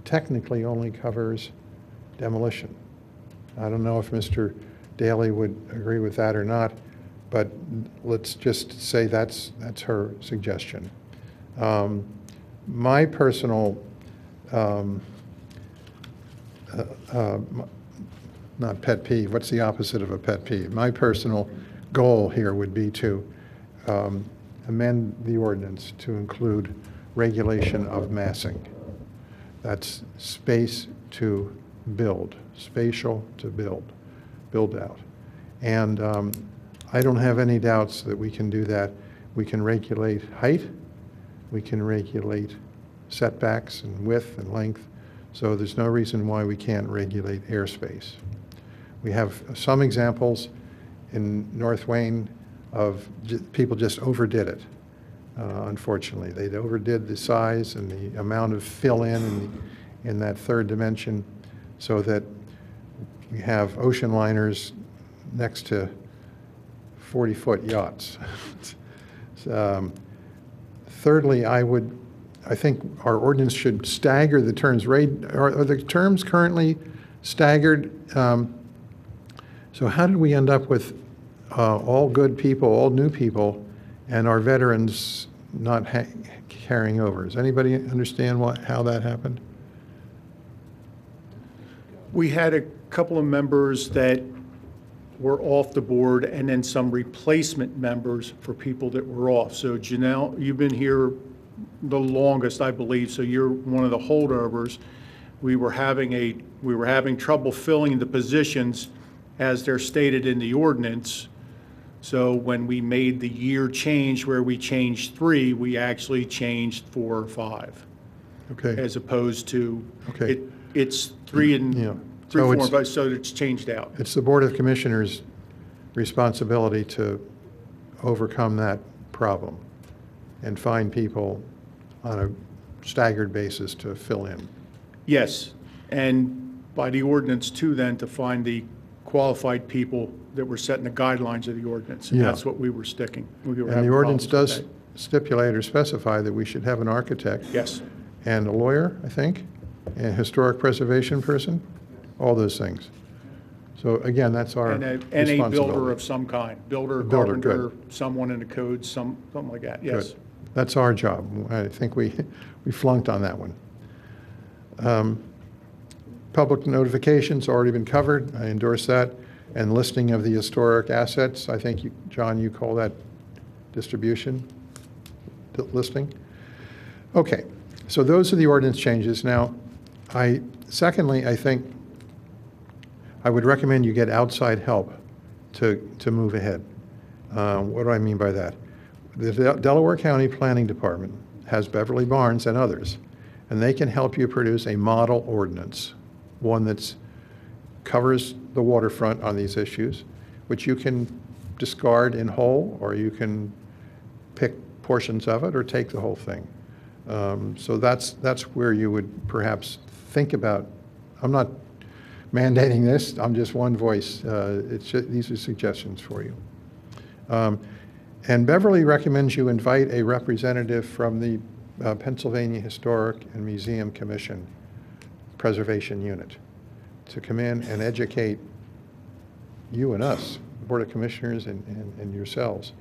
technically only covers demolition. I don't know if Mr. Daly would agree with that or not, but let's just say that's her suggestion. My personal, not pet peeve, what's the opposite of a pet peeve? My personal goal here would be to amend the ordinance to include regulation of massing. That's space to build, spatial to build out. And I don't have any doubts that we can do that. We can regulate height, we can regulate setbacks and width and length, so there's no reason why we can't regulate airspace. We have some examples in North Wayne of people just overdid it, unfortunately. They overdid the size and the amount of fill-in in that third dimension so that we have ocean liners next to 40-foot yachts. Thirdly, I think our ordinance should stagger the terms. Are the terms currently staggered? So how did we end up with all good people, all new people, and our veterans not carrying over? Does anybody understand how that happened? We had a couple of members that were off the board and then some replacement members for people that were off. So Janelle, you've been here the longest, I believe, so you're one of the holdovers. We were having trouble filling the positions as they're stated in the ordinance. So when we made the year change where we changed 3, we actually changed 4 or 5. Okay. As opposed to, okay. It's 3 and Yeah. 3, So 4, it's- and 5, so it's changed out. It's the Board of Commissioners' responsibility to overcome that problem and find people on a staggered basis to fill in. Yes, and by the ordinance too then to find the qualified people that were setting the guidelines of the ordinance. And Yeah. that's what we were sticking. We were And having the ordinance problems does with stipulate or specify that we should have an architect. that. Yes. And a lawyer, I think, and a historic preservation person, all those things. So again, that's our And a responsibility. builder of some kind, builder, Builder, carpenter, good. someone in the code, something like that, yes. Good. That's our job. I think we flunked on that one. Public notifications already been covered. I endorse that. And listing of the historic assets, I think, John, you call that distribution listing? Okay, so those are the ordinance changes. Now, secondly, I think I would recommend you get outside help to move ahead. What do I mean by that? The Delaware County Planning Department has Beverly Barnes and others, and they can help you produce a model ordinance, one that covers the waterfront on these issues, which you can discard in whole, or you can pick portions of it or take the whole thing. So that's where you would perhaps think about. I'm not mandating this. I'm just one voice. These are suggestions for you. And Beverly recommends you invite a representative from the Pennsylvania Historic and Museum Commission Preservation Unit to come in and educate you and us, Board of Commissioners and yourselves,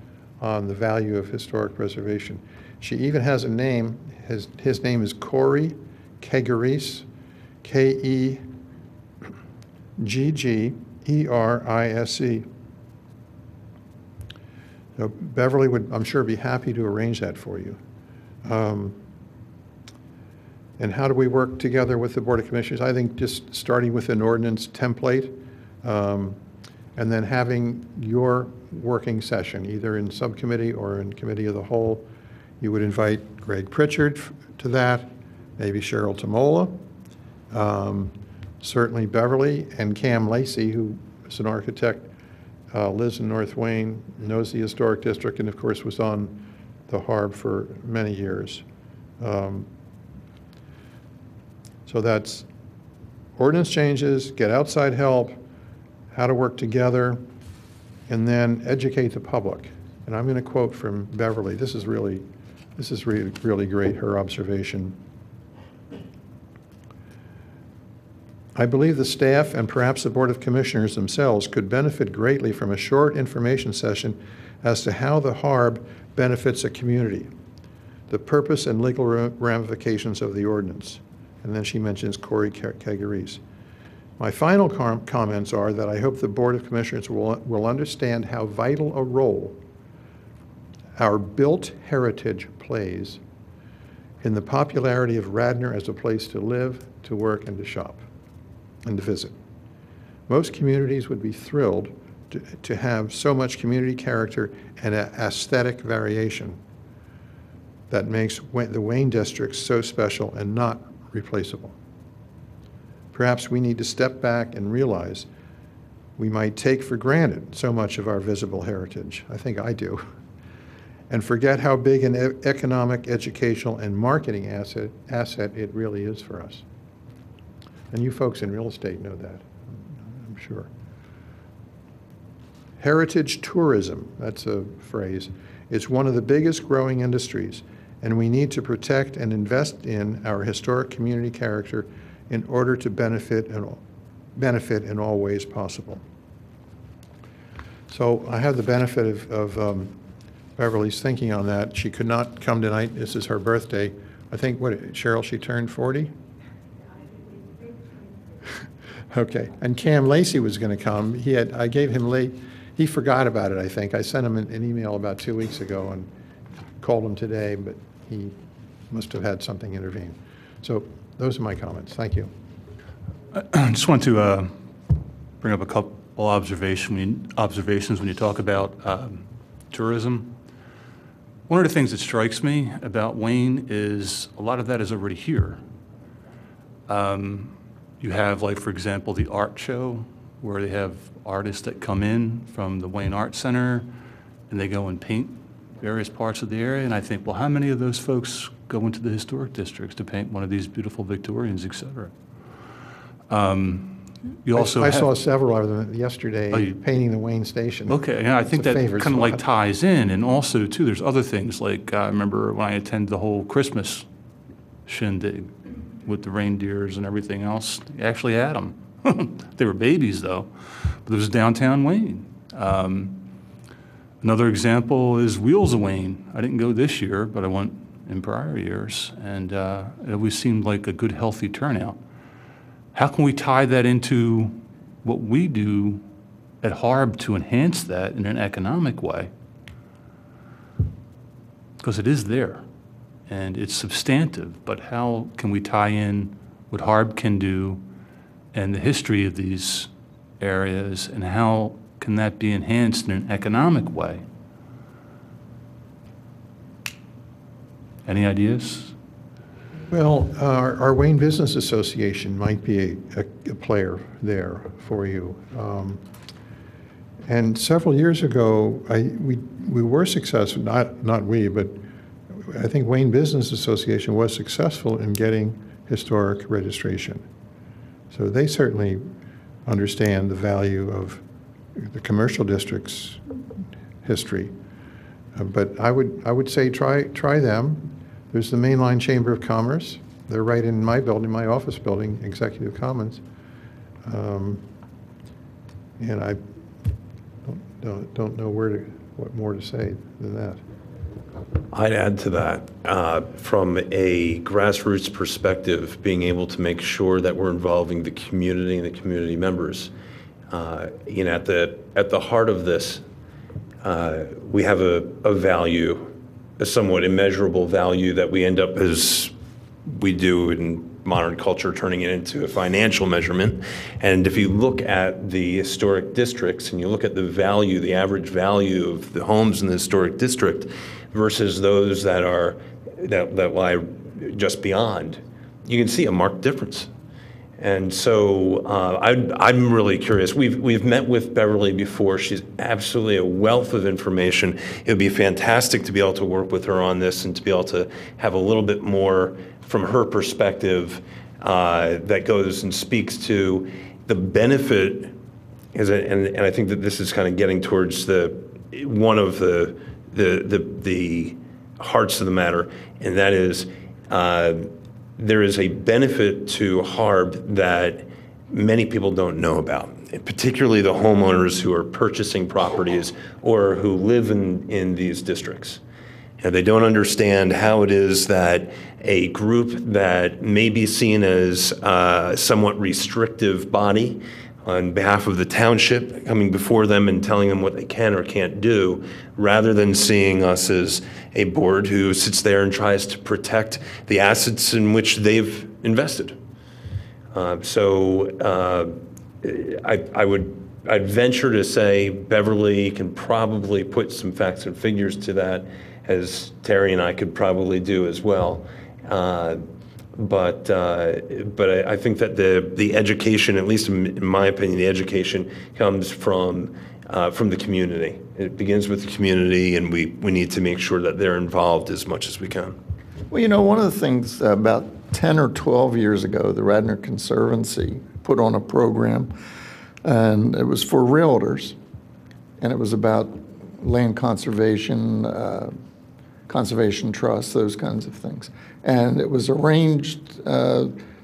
on the value of historic preservation. She even has a name. His name is Corey Kegeris, Kegggerise. So Beverly would, I'm sure, be happy to arrange that for you. And how do we work together with the Board of Commissioners? I think just starting with an ordinance template, and then having your working session, either in subcommittee or in committee of the whole. You would invite Greg Pritchard to that, maybe Cheryl Tamola, certainly Beverly, and Cam Lacey, who is an architect, lives in North Wayne, knows the historic district, and of course was on the Harb for many years. So that's ordinance changes, get outside help, how to work together, and then educate the public. And I'm going to quote from Beverly. This is really great, her observation. I believe the staff and perhaps the Board of Commissioners themselves could benefit greatly from a short information session as to how the Harb benefits a community, the purpose and legal ramifications of the ordinance. And then she mentions Corey Kegeris. My final comments are that I hope the Board of Commissioners will understand how vital a role our built heritage plays in the popularity of Radnor as a place to live, to work, and to shop, and to visit. Most communities would be thrilled to have so much community character and aesthetic variation that makes the Wayne District so special and not replaceable. Perhaps we need to step back and realize we might take for granted so much of our visible heritage. I think I do. And forget how big an economic, educational, and marketing asset it really is for us. And you folks in real estate know that, I'm sure. Heritage tourism, that's a phrase, is one of the biggest growing industries, and we need to protect and invest in our historic community character in order to benefit in all ways possible. So I have the benefit of Beverly's thinking on that. She could not come tonight. This is her birthday. I think, Cheryl, she turned 40? Okay. And Cam Lacey was going to come. I gave him he forgot about it, I think. I sent him an email about 2 weeks ago and called him today, but he must have had something intervene. So those are my comments. Thank you. I just want to bring up a couple observations when you talk about tourism. One of the things that strikes me about Wayne is a lot of that is already here. You have, like, for example, the art show, where they have artists that come in from the Wayne Art Center, and they go and paint various parts of the area. And I think, well, how many of those folks go into the historic districts to paint one of these beautiful Victorians, et cetera? You also I have- saw several of them yesterday Oh, you- painting the Wayne Station. Okay, yeah, I It's think a that favorite kind of like spot. ties in, and also too, there's other things, like I remember when I attended the whole Christmas shindig with the reindeers and everything else, they actually had them. They were babies though, but it was downtown Wayne. Another example is Wheels of Wayne. I didn't go this year, but I went in prior years, and it always seemed like a good, healthy turnout. How can we tie that into what we do at Harb to enhance that in an economic way? Because it is there, and it's substantive, but how can we tie in what Harb can do and the history of these areas, and how can that be enhanced in an economic way? Any ideas? Well, our Wayne Business Association might be a player there for you. And several years ago, we were successful, not we, but I think Wayne Business Association was successful in getting historic registration. So they certainly understand the value of the commercial district's history. But I would say try them. There's the Mainline Chamber of Commerce. They're right in my building, my office building, Executive Commons. And I don't know what more to say than that. I'd add to that, from a grassroots perspective, being able to make sure that we're involving the community and the community members. You know, at the heart of this, we have a value, a somewhat immeasurable value that we end up, as we do in modern culture, turning it into a financial measurement. And if you look at the historic districts and you look at the value, the average value of the homes in the historic district versus those that lie just beyond, you can see a marked difference. And so I'm really curious. We've met with Beverly before. She's absolutely a wealth of information. It would be fantastic to be able to work with her on this and to be able to have a little bit more from her perspective that goes and speaks to the benefit. And I think that this is kind of getting towards one of the hearts of the matter, and that is there is a benefit to Harb that many people don't know about, particularly the homeowners who are purchasing properties or who live in these districts. And they don't understand how it is that a group that may be seen as a somewhat restrictive body on behalf of the township coming before them and telling them what they can or can't do, rather than seeing us as a board who sits there and tries to protect the assets in which they've invested. I'd venture to say Beverly can probably put some facts and figures to that, as Terry and I could probably do as well. But I think that the education, at least in my opinion, the education comes from the community. It begins with the community, and we need to make sure that they're involved as much as we can. Well, you know, one of the things about 10 or 12 years ago, the Radnor Conservancy put on a program, and it was for realtors, and it was about land conservation, conservation trusts, those kinds of things. And it was arranged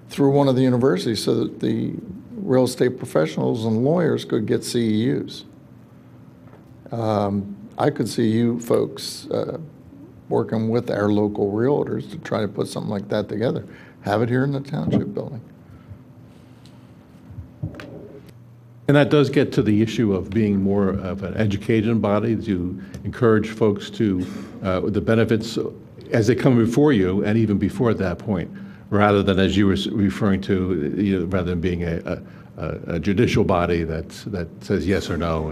through one of the universities so that the real estate professionals and lawyers could get CEUs. I could see you folks working with our local realtors to try to put something like that together. Have it here in the Township building. And that does get to the issue of being more of an educated body, to encourage folks to the benefits as they come before you and even before at that point, rather than, as you were referring to, rather than being a judicial body that says yes or no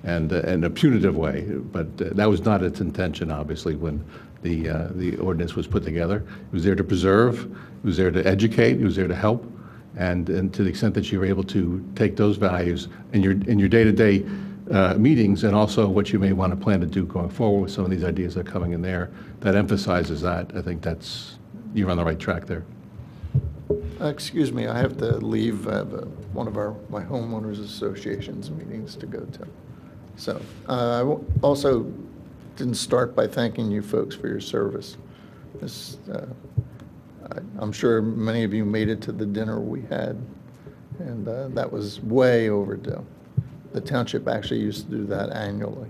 and in a punitive way. But that was not its intention, obviously, when the ordinance was put together. It was there to preserve, it was there to educate, it was there to help. And to the extent that you're able to take those values in your day-to-day meetings, and also what you may want to plan to do going forward with some of these ideas that are coming in there, that emphasizes that. I think you're on the right track there. Excuse me, I have to leave. I have a one of my homeowners association's meetings to go to. So also didn't start by thanking you folks for your service. I'm sure many of you made it to the dinner we had, and that was way overdue. The township actually used to do that annually.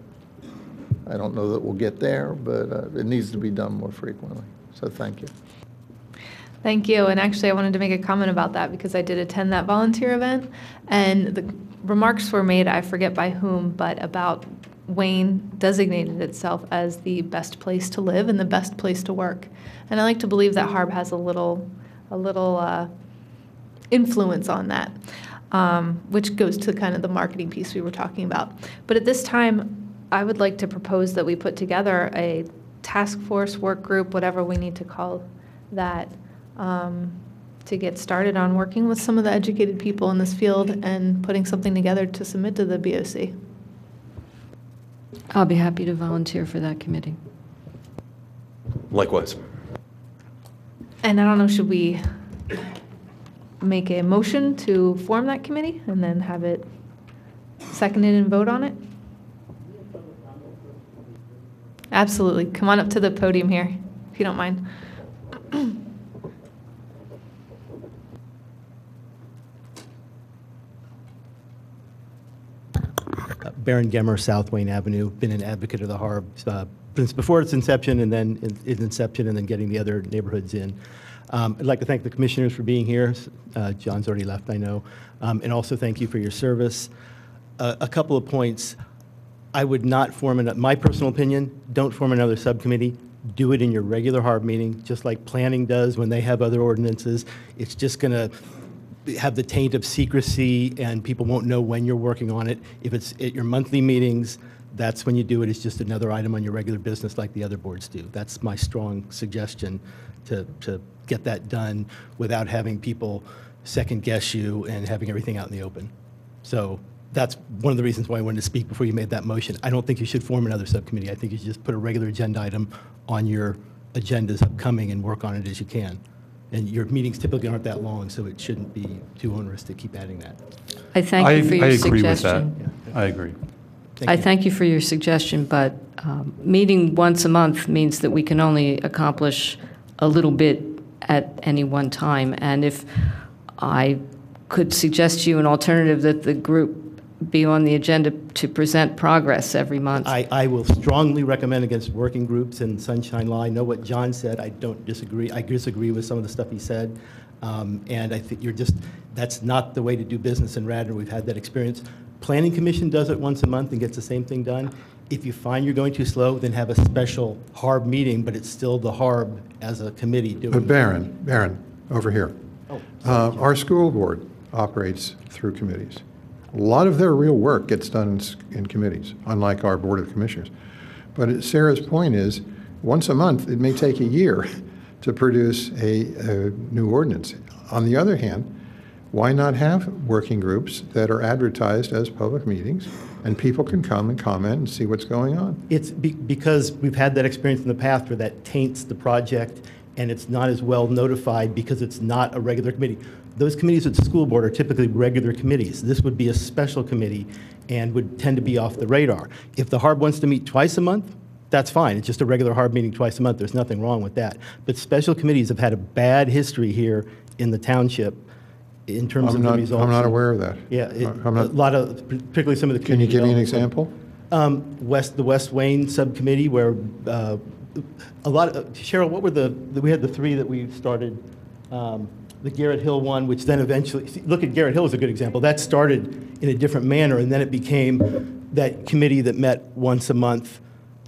I don't know that we'll get there, but it needs to be done more frequently. So thank you. Thank you. And actually, I wanted to make a comment about that because I did attend that volunteer event, and the remarks were made, I forget by whom, but about Wayne designated itself as the best place to live and the best place to work. And I like to believe that Harb has a little influence on that, which goes to kind of the marketing piece we were talking about. But at this time, I would like to propose that we put together a task force, work group, whatever we need to call that, to get started on working with some of the educated people in this field and putting something together to submit to the BOC. I'll be happy to volunteer for that committee. Likewise. And I don't know, should we make a motion to form that committee and then have it seconded and vote on it? Absolutely. Come on up to the podium here, if you don't mind. Baron Gemmer, South Wayne Avenue. Been an advocate of the Harb since before its inception, and then its inception, and then getting the other neighborhoods in. I'd like to thank the commissioners for being here. John's already left, I know. And also thank you for your service. A couple of points. I would not form, my personal opinion, don't form another subcommittee. Do it in your regular Harb meeting, just like planning does when they have other ordinances. It's just going to have the taint of secrecy, and people won't know when you're working on it. If it's at your monthly meetings, that's when you do it. It's just another item on your regular business like the other boards do. That's my strong suggestion, to get that done without having people second guess you and having everything out in the open. So that's one of the reasons why I wanted to speak before you made that motion. I don't think you should form another subcommittee. I think you should just put a regular agenda item on your agendas upcoming and work on it as you can. And your meetings typically aren't that long, so it shouldn't be too onerous to keep adding that. I thank you for your suggestion. I agree with that. I agree. I thank you for your suggestion, but meeting once a month means that we can only accomplish a little bit at any one time. And if I could suggest to you an alternative, that the group be on the agenda to present progress every month. I will strongly recommend against working groups and Sunshine Law. I know what John said. I don't disagree. I disagree with some of the stuff he said. And I think that's not the way to do business in Radnor. We've had that experience. Planning Commission does it once a month and gets the same thing done. If you find you're going too slow, then have a special Harb meeting, but it's still the Harb as a committee doing it. But Baron, over here. Our school board operates through committees. A lot of their real work gets done in committees, unlike our Board of Commissioners. But Sarah's point is, once a month, it may take a year to produce a new ordinance. On the other hand, why not have working groups that are advertised as public meetings, and people can come and comment and see what's going on? It's because we've had that experience in the past where that taints the project, and it's not as well notified because it's not a regular committee. Those committees at the school board are typically regular committees. This would be a special committee and would tend to be off the radar. If the Harb wants to meet twice a month, that's fine. It's just a regular Harb meeting twice a month. There's nothing wrong with that. But special committees have had a bad history here in the township in terms of the results. I'm not aware of that. Yeah, a lot of, particularly some of the. Can you give me an example? The West Wayne subcommittee, where a lot of, Cheryl, what were we had the three that we started. The Garrett Hill one, which then eventually, look at Garrett Hill as a good example. That started in a different manner, and then it became that committee that met once a month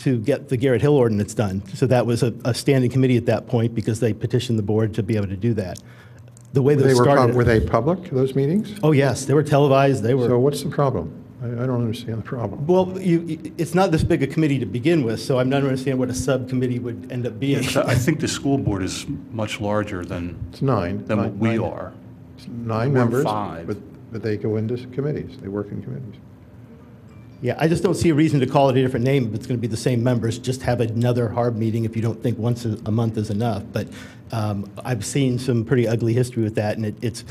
to get the Garrett Hill ordinance done. So that was a standing committee at that point because they petitioned the board to be able to do that. The way they started. Were they public, those meetings? Oh, yes. They were televised. They were. So what's the problem? I don't understand the problem. Well, it's not this big a committee to begin with, so I'm not understanding what a subcommittee would end up being. I think the school board is much larger than, It's nine. than what we are. It's 9 We're members, 5. but they go into committees. They work in committees. Yeah, I just don't see a reason to call it a different name if it's going to be the same members. Just have another HARB meeting if you don't think once a month is enough. But I've seen some pretty ugly history with that, and it's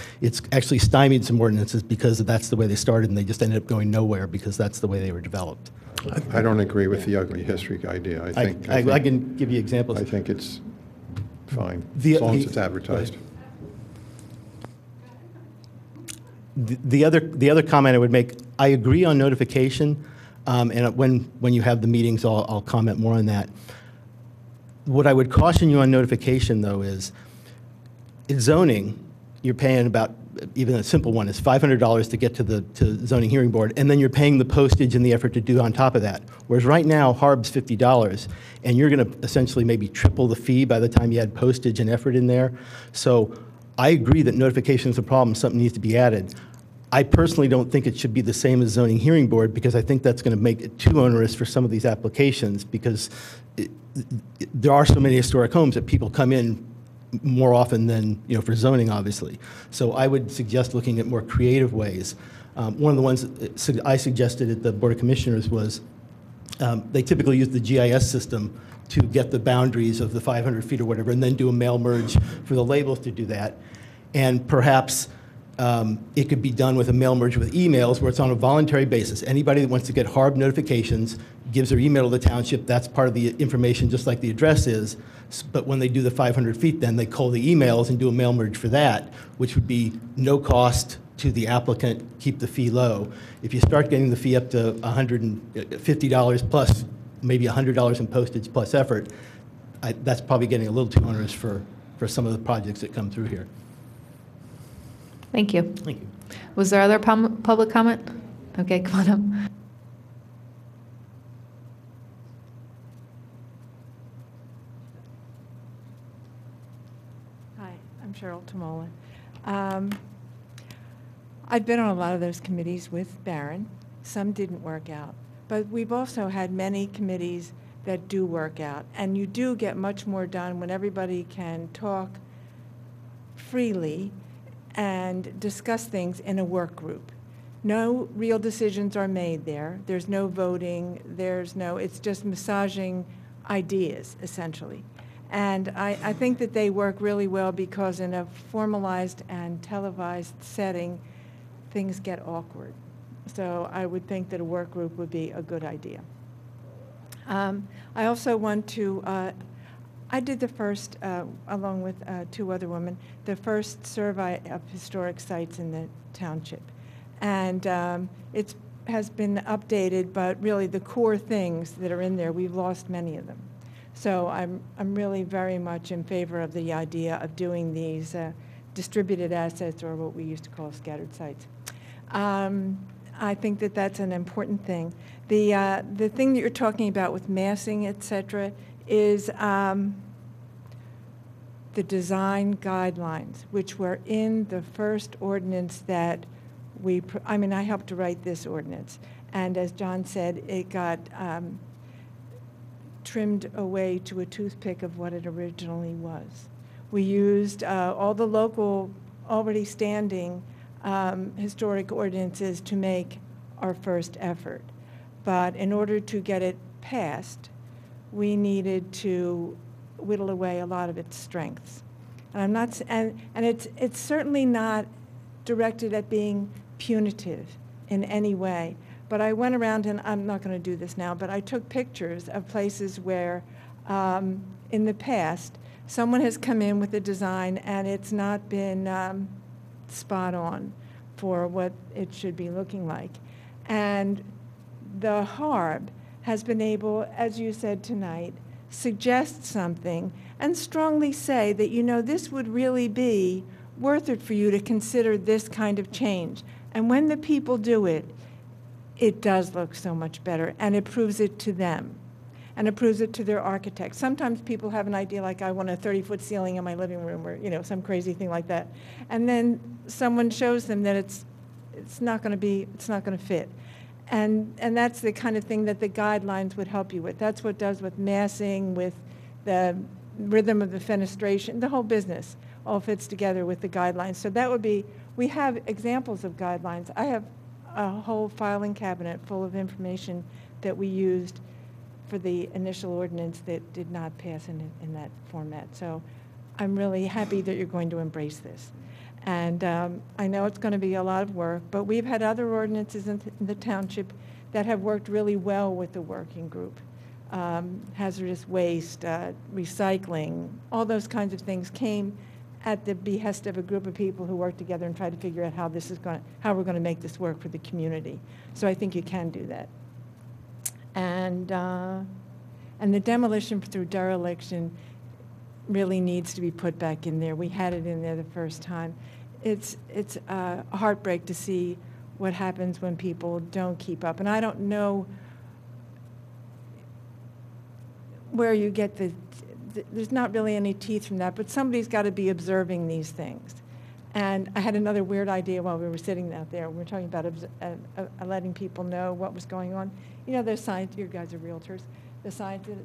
actually stymied some ordinances because that's the way they started, and they just ended up going nowhere because that's the way they were developed. I don't agree with the ugly history idea. I can give you examples. I think it's fine, as long as it's advertised. The other comment I would make, I agree on notification, and when you have the meetings, I'll comment more on that. What I would caution you on notification, though, is in zoning, you're paying about, even a simple one is $500 to get to zoning hearing board, and then you're paying the postage and the effort to do on top of that. Whereas right now, HARB's $50, and you're going to essentially maybe triple the fee by the time you add postage and effort in there. So I agree that notification is a problem, something needs to be added. I personally don't think it should be the same as zoning hearing board because I think that's going to make it too onerous for some of these applications because there are so many historic homes that people come in more often than, for zoning, obviously. So I would suggest looking at more creative ways. One of the ones I suggested at the Board of Commissioners was they typically use the GIS system to get the boundaries of the 500 feet or whatever, and then do a mail merge for the labels to do that. And perhaps it could be done with a mail merge with emails where it's on a voluntary basis. Anybody that wants to get HARB notifications gives their email to the township. That's part of the information, just like the address is. But when they do the 500 feet, then they cull the emails and do a mail merge for that, which would be no cost to the applicant, keep the fee low. If you start getting the fee up to $150 plus, maybe $100 in postage plus effort, that's probably getting a little too onerous for some of the projects that come through here. Thank you. Thank you. Was there other public comment? Okay, come on up. Hi, I'm Cheryl Tamola. I've been on a lot of those committees with Barron. Some didn't work out. But we've also had many committees that do work out. And you do get much more done when everybody can talk freely and discuss things in a work group. No real decisions are made there. There's no voting. It's just massaging ideas, essentially. And I think that they work really well because in a formalized and televised setting, things get awkward. So I would think that a work group would be a good idea. I also want to, I did the first, along with two other women, the first survey of historic sites in the township. And it has been updated, but really the core things that are in there, we've lost many of them. So I'm really very much in favor of the idea of doing these distributed assets, or what we used to call scattered sites. I think that that's an important thing. The thing that you're talking about with massing, et cetera, is the design guidelines, which were in the first ordinance that I helped to write this ordinance. And as John said, it got trimmed away to a toothpick of what it originally was. We used all the local, already standing historic ordinances to make our first effort. But in order to get it passed, we needed to whittle away a lot of its strengths. And I'm not, and it's certainly not directed at being punitive in any way. But I went around, and I'm not going to do this now, but I took pictures of places where, in the past, someone has come in with a design and it's not been spot on for what it should be looking like. And the HARB has been able, as you said tonight, suggest something and strongly say that, this would really be worth it for you to consider this kind of change. And when the people do it, it does look so much better, and it proves it to them, and it proves it to their architects. Sometimes people have an idea like, I want a 30-foot ceiling in my living room, or some crazy thing like that, and then someone shows them that it's not going to fit, and that's the kind of thing that the guidelines would help you with. That's what it does with massing, with the rhythm of the fenestration, the whole business all fits together with the guidelines. So that would be, we have examples of guidelines. I have a whole filing cabinet full of information that we used for the initial ordinance that did not pass in that format. So I'm really happy that you're going to embrace this. And I know it's going to be a lot of work, but we've had other ordinances in the township that have worked really well with the working group. Hazardous waste, recycling, all those kinds of things came at the behest of a group of people who worked together and tried to figure out how we're going to make this work for the community. So I think you can do that. And the demolition through dereliction really needs to be put back in there. We had it in there the first time. It's a heartbreak to see what happens when people don't keep up. And I don't know where you get there's not really any teeth from that, but somebody's got to be observing these things. And I had another weird idea while we were sitting out there. We were talking about letting people know what was going on. You know, there's signs, you guys are realtors, the signs that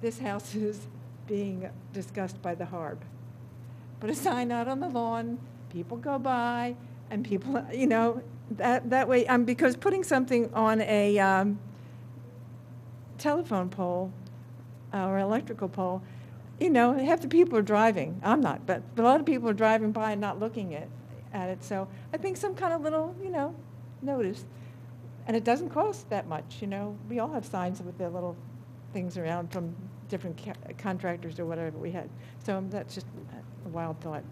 this house is being discussed by the Harb. Put a sign out on the lawn, people go by, and people, you know, that way, because putting something on a telephone pole or electrical pole, you know, half the people are driving. I'm not, but a lot of people are driving by and not looking at it. So I think some kind of little, you know, notice. And it doesn't cost that much, you know. We all have signs with their little things around from different contractors or whatever we had. So that's just a wild thought.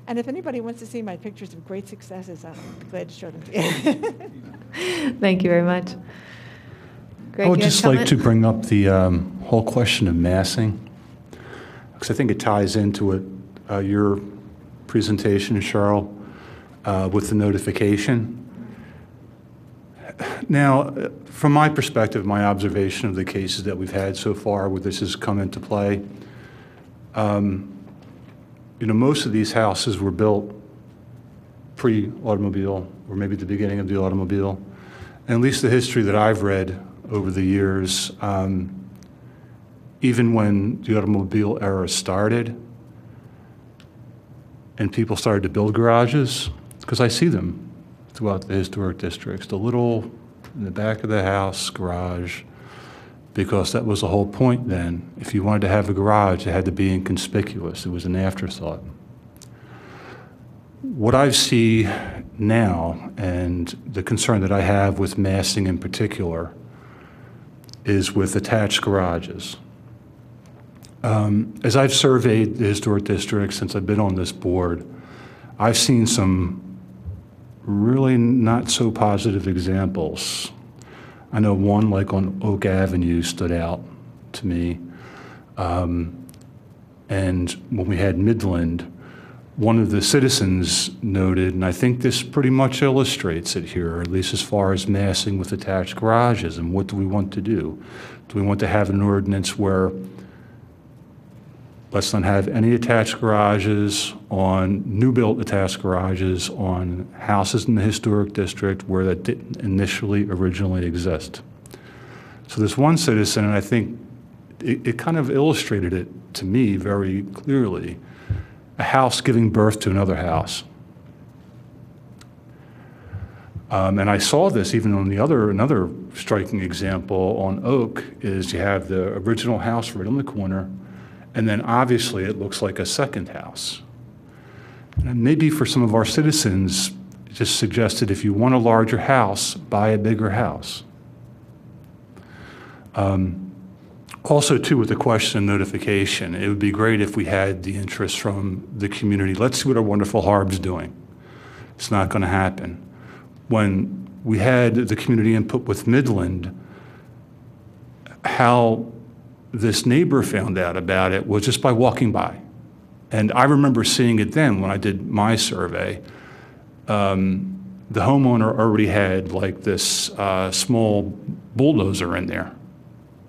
And if anybody wants to see my pictures of great successes, I'll be glad to show them to you. Thank you very much. Greg, I would you had just a like to comment? bring up the whole question of massing, because I think it ties into it, your presentation, Cheryl, with the notification. Now, from my perspective, my observation of the cases that we've had so far where this has come into play, you know, most of these houses were built pre-automobile, or maybe the beginning of the automobile. And at least the history that I've read over the years, even when the automobile era started and people started to build garages, because I see them throughout the historic districts, the little, in the back of the house garage, because that was the whole point then. If you wanted to have a garage, it had to be inconspicuous. It was an afterthought. What I see now, and the concern that I have with massing in particular, is with attached garages. As I've surveyed the historic districts since I've been on this board, I've seen some really not so positive examples. I know one, like on Oak Avenue, stood out to me. And when we had Midland, one of the citizens noted, and I think this pretty much illustrates it here, at least as far as massing with attached garages, and what do we want to do? Do we want to have an ordinance where let's not have any attached garages on new-built attached garages on houses in the historic district where that didn't initially originally exist? So this one citizen, and I think it kind of illustrated it to me very clearly, a house giving birth to another house. And I saw this even on another striking example on Oak is you have the original house right on the corner, and then obviously it looks like a second house. And maybe for some of our citizens, just suggested if you want a larger house, buy a bigger house. Also, too, with the question of notification, it would be great if we had the interest from the community. Let's see what our wonderful Harb's doing. It's not going to happen. When we had the community input with Midland, how this neighbor found out about it was just by walking by. And I remember seeing it then when I did my survey. The homeowner already had like this small bulldozer in there.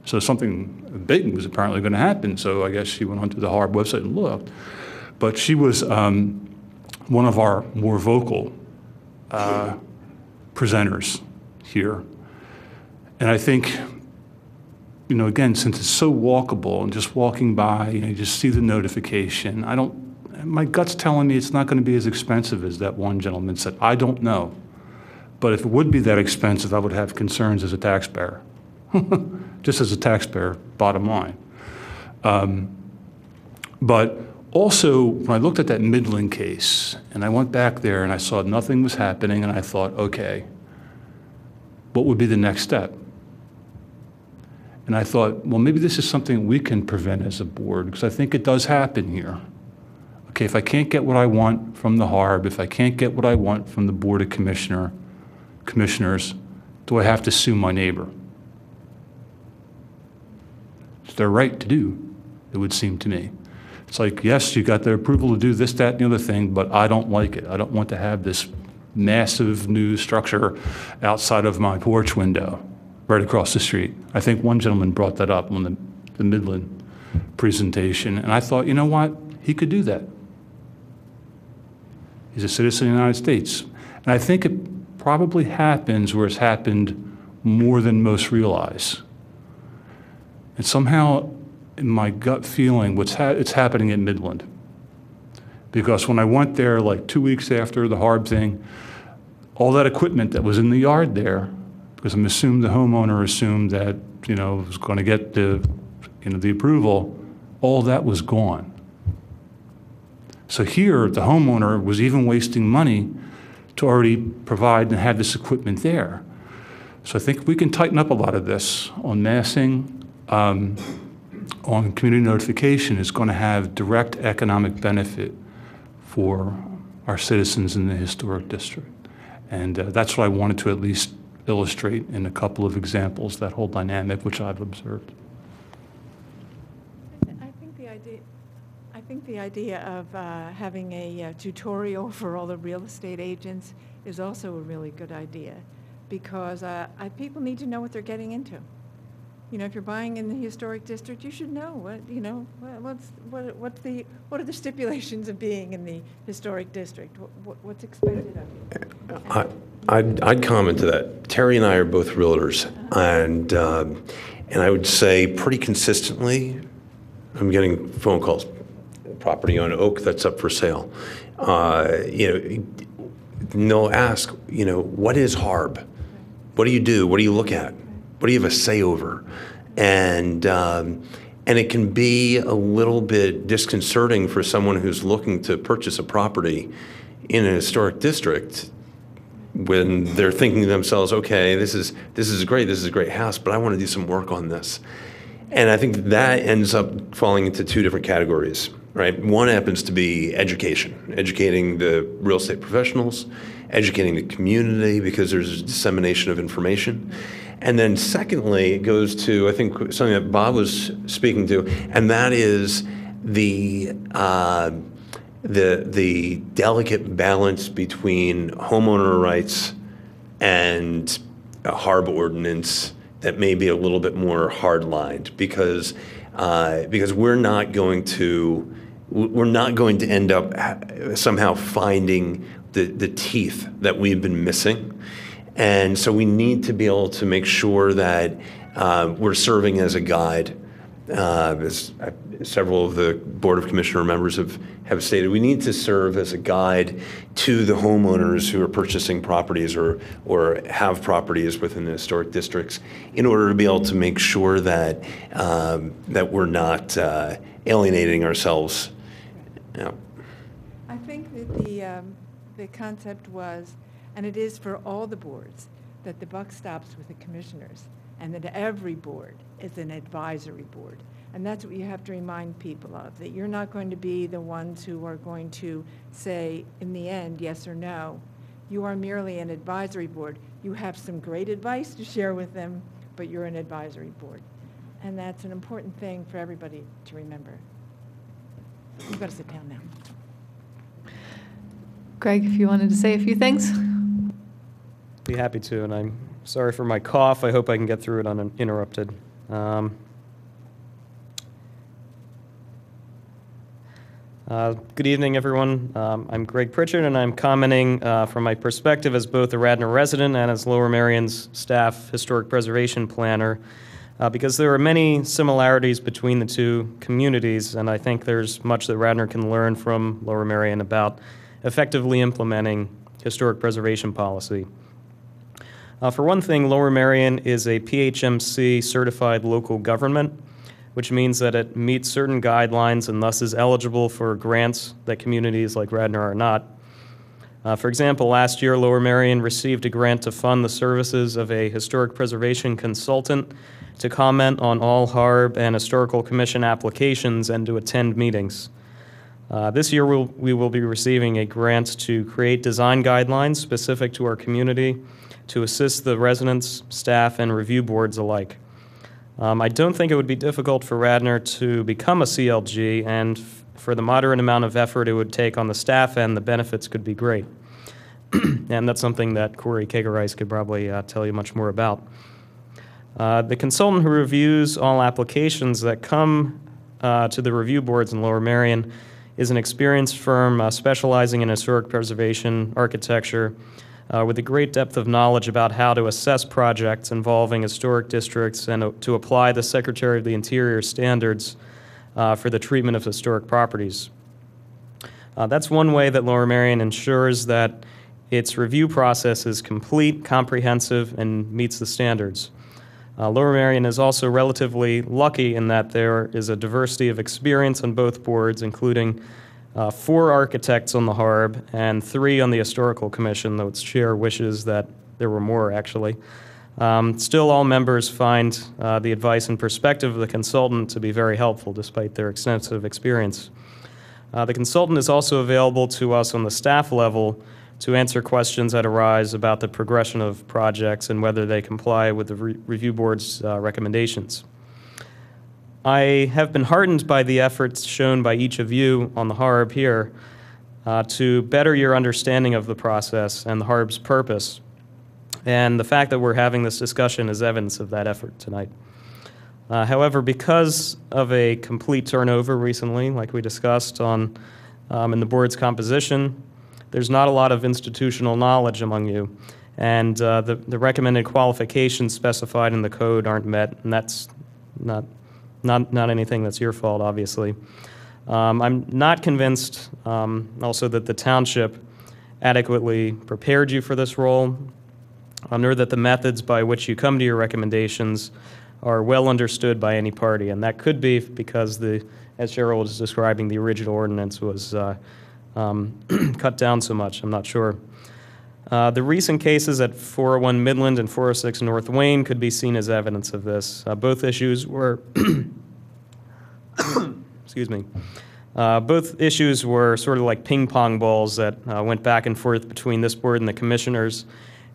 So something big was apparently going to happen. So I guess she went onto the Harb website and looked. But she was one of our more vocal presenters here. And I think, you know, again, since it's so walkable and just walking by, you know, you just see the notification. My gut's telling me it's not going to be as expensive as that one gentleman said. I don't know. But if it would be that expensive, I would have concerns as a taxpayer, just as a taxpayer, bottom line. But also, when I looked at that Midland case, and I went back there and I saw nothing was happening, and I thought, okay, what would be the next step? And I thought, well, maybe this is something we can prevent as a board, because I think it does happen here. Okay, if I can't get what I want from the HARB, if I can't get what I want from the Board of Commissioners, do I have to sue my neighbor? It's their right to do, it would seem to me. It's like, yes, you got the approval to do this, that, and the other thing, but I don't like it. I don't want to have this massive new structure outside of my porch window, right across the street. I think one gentleman brought that up on the Midland presentation, and I thought, you know what? He could do that. He's a citizen of the United States. And I think it probably happens where it's happened more than most realize. And somehow, in my gut feeling, it's happening at Midland. Because when I went there like 2 weeks after the HARB thing, all that equipment that was in the yard there, because the homeowner assumed that, was going to get the approval, all that was gone. So here, the homeowner was even wasting money to already provide and have this equipment there. So I think we can tighten up a lot of this on massing, on community notification is going to have direct economic benefit for our citizens in the historic district. And that's what I wanted to at least illustrate in a couple of examples, that whole dynamic which I've observed. I think the idea of having a tutorial for all the real estate agents is also a really good idea, because people need to know what they're getting into. If you're buying in the historic district, you should know what are the stipulations of being in the historic district? What's expected of you? I'd comment to that. Terry and I are both realtors, and I would say pretty consistently, I'm getting phone calls. Property on Oak that's up for sale. They'll ask, what is HARB? What do you do? What do you look at? What do you have a say over? And it can be a little bit disconcerting for someone who's looking to purchase a property in a historic district when they're thinking to themselves, okay, this is a great house, but I want to do some work on this. And I think that ends up falling into two different categories, right? One happens to be education, educating the real estate professionals, educating the community, because there's a dissemination of information. And then secondly, it goes to, I think, something that Bob was speaking to, and that is the delicate balance between homeowner rights and a HARB ordinance that may be a little bit more hard-lined, because we're not going to end up somehow finding the teeth that we've been missing. And so we need to be able to make sure that we're serving as a guide. As several of the Board of Commissioner members have stated, we need to serve as a guide to the homeowners who are purchasing properties or have properties within the historic districts, in order to be able to make sure that that we're not alienating ourselves. I think that the concept was, and it is for all the boards, that the buck stops with the commissioners, and that every board is an advisory board. And that's what you have to remind people of, that you're not going to be the ones who are going to say, in the end, yes or no. You are merely an advisory board. You have some great advice to share with them, but you're an advisory board. And that's an important thing for everybody to remember. You've got to sit down now. Greg, if you wanted to say a few things. Be happy to, and I'm sorry for my cough. I hope I can get through it uninterrupted. Good evening, everyone. I'm Greg Pritchard, and I'm commenting from my perspective as both a Radnor resident and as Lower Merion's staff historic preservation planner, because there are many similarities between the two communities, and I think there's much that Radnor can learn from Lower Merion about effectively implementing historic preservation policy. For one thing, Lower Merion is a PHMC certified local government, which means that it meets certain guidelines and thus is eligible for grants that communities like Radnor are not. For example, last year, Lower Merion received a grant to fund the services of a historic preservation consultant to comment on all HARB and Historical Commission applications and to attend meetings. This year, we will be receiving a grant to create design guidelines specific to our community to assist the residents, staff, and review boards alike. I don't think it would be difficult for Radnor to become a CLG, and for the moderate amount of effort it would take on the staff end, the benefits could be great. And that's something that Corey Kagerice could probably tell you much more about. The consultant who reviews all applications that come to the review boards in Lower Merion is an experienced firm specializing in historic preservation, architecture, with a great depth of knowledge about how to assess projects involving historic districts and to apply the Secretary of the Interior standards for the treatment of historic properties. That's one way that Lower Merion ensures that its review process is complete, comprehensive, and meets the standards. Lower Merion is also relatively lucky in that there is a diversity of experience on both boards, including 4 architects on the HARB and 3 on the Historical Commission, though its chair wishes that there were more, actually. Still, all members find the advice and perspective of the consultant to be very helpful, despite their extensive experience. The consultant is also available to us on the staff level to answer questions that arise about the progression of projects and whether they comply with the review board's recommendations. I have been heartened by the efforts shown by each of you on the HARB here to better your understanding of the process and the HARB's purpose. And the fact that we're having this discussion is evidence of that effort tonight. However, because of a complete turnover recently, like we discussed in the board's composition, there's not a lot of institutional knowledge among you, and the recommended qualifications specified in the code aren't met, and that's not anything that's your fault, obviously. I'm not convinced also that the township adequately prepared you for this role, nor that the methods by which you come to your recommendations are well understood by any party, and that could be because as Cheryl was describing, the original ordinance was cut down so much. I'm not sure. The recent cases at 401 Midland and 406 North Wayne could be seen as evidence of this. Both issues were, excuse me, both issues were sort of like ping pong balls that went back and forth between this board and the commissioners.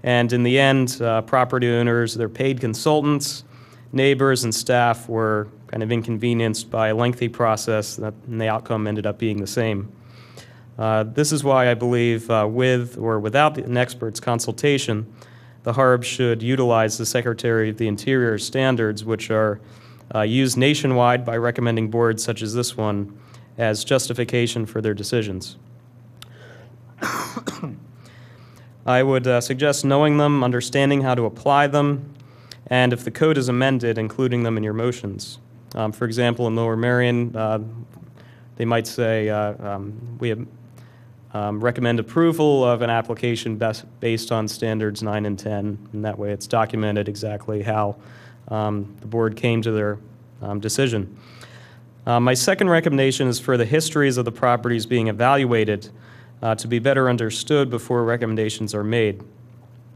And in the end, property owners, their paid consultants, neighbors, and staff were kind of inconvenienced by a lengthy process, and the outcome ended up being the same. This is why I believe with or without an expert's consultation, the HARB should utilize the Secretary of the Interior standards, which are used nationwide by recommending boards such as this one as justification for their decisions. I would suggest knowing them, understanding how to apply them, and if the code is amended, including them in your motions. For example, in Lower Merion, they might say, we have recommend approval of an application based on standards 9 and 10, and that way it's documented exactly how the board came to their decision. My second recommendation is for the histories of the properties being evaluated to be better understood before recommendations are made.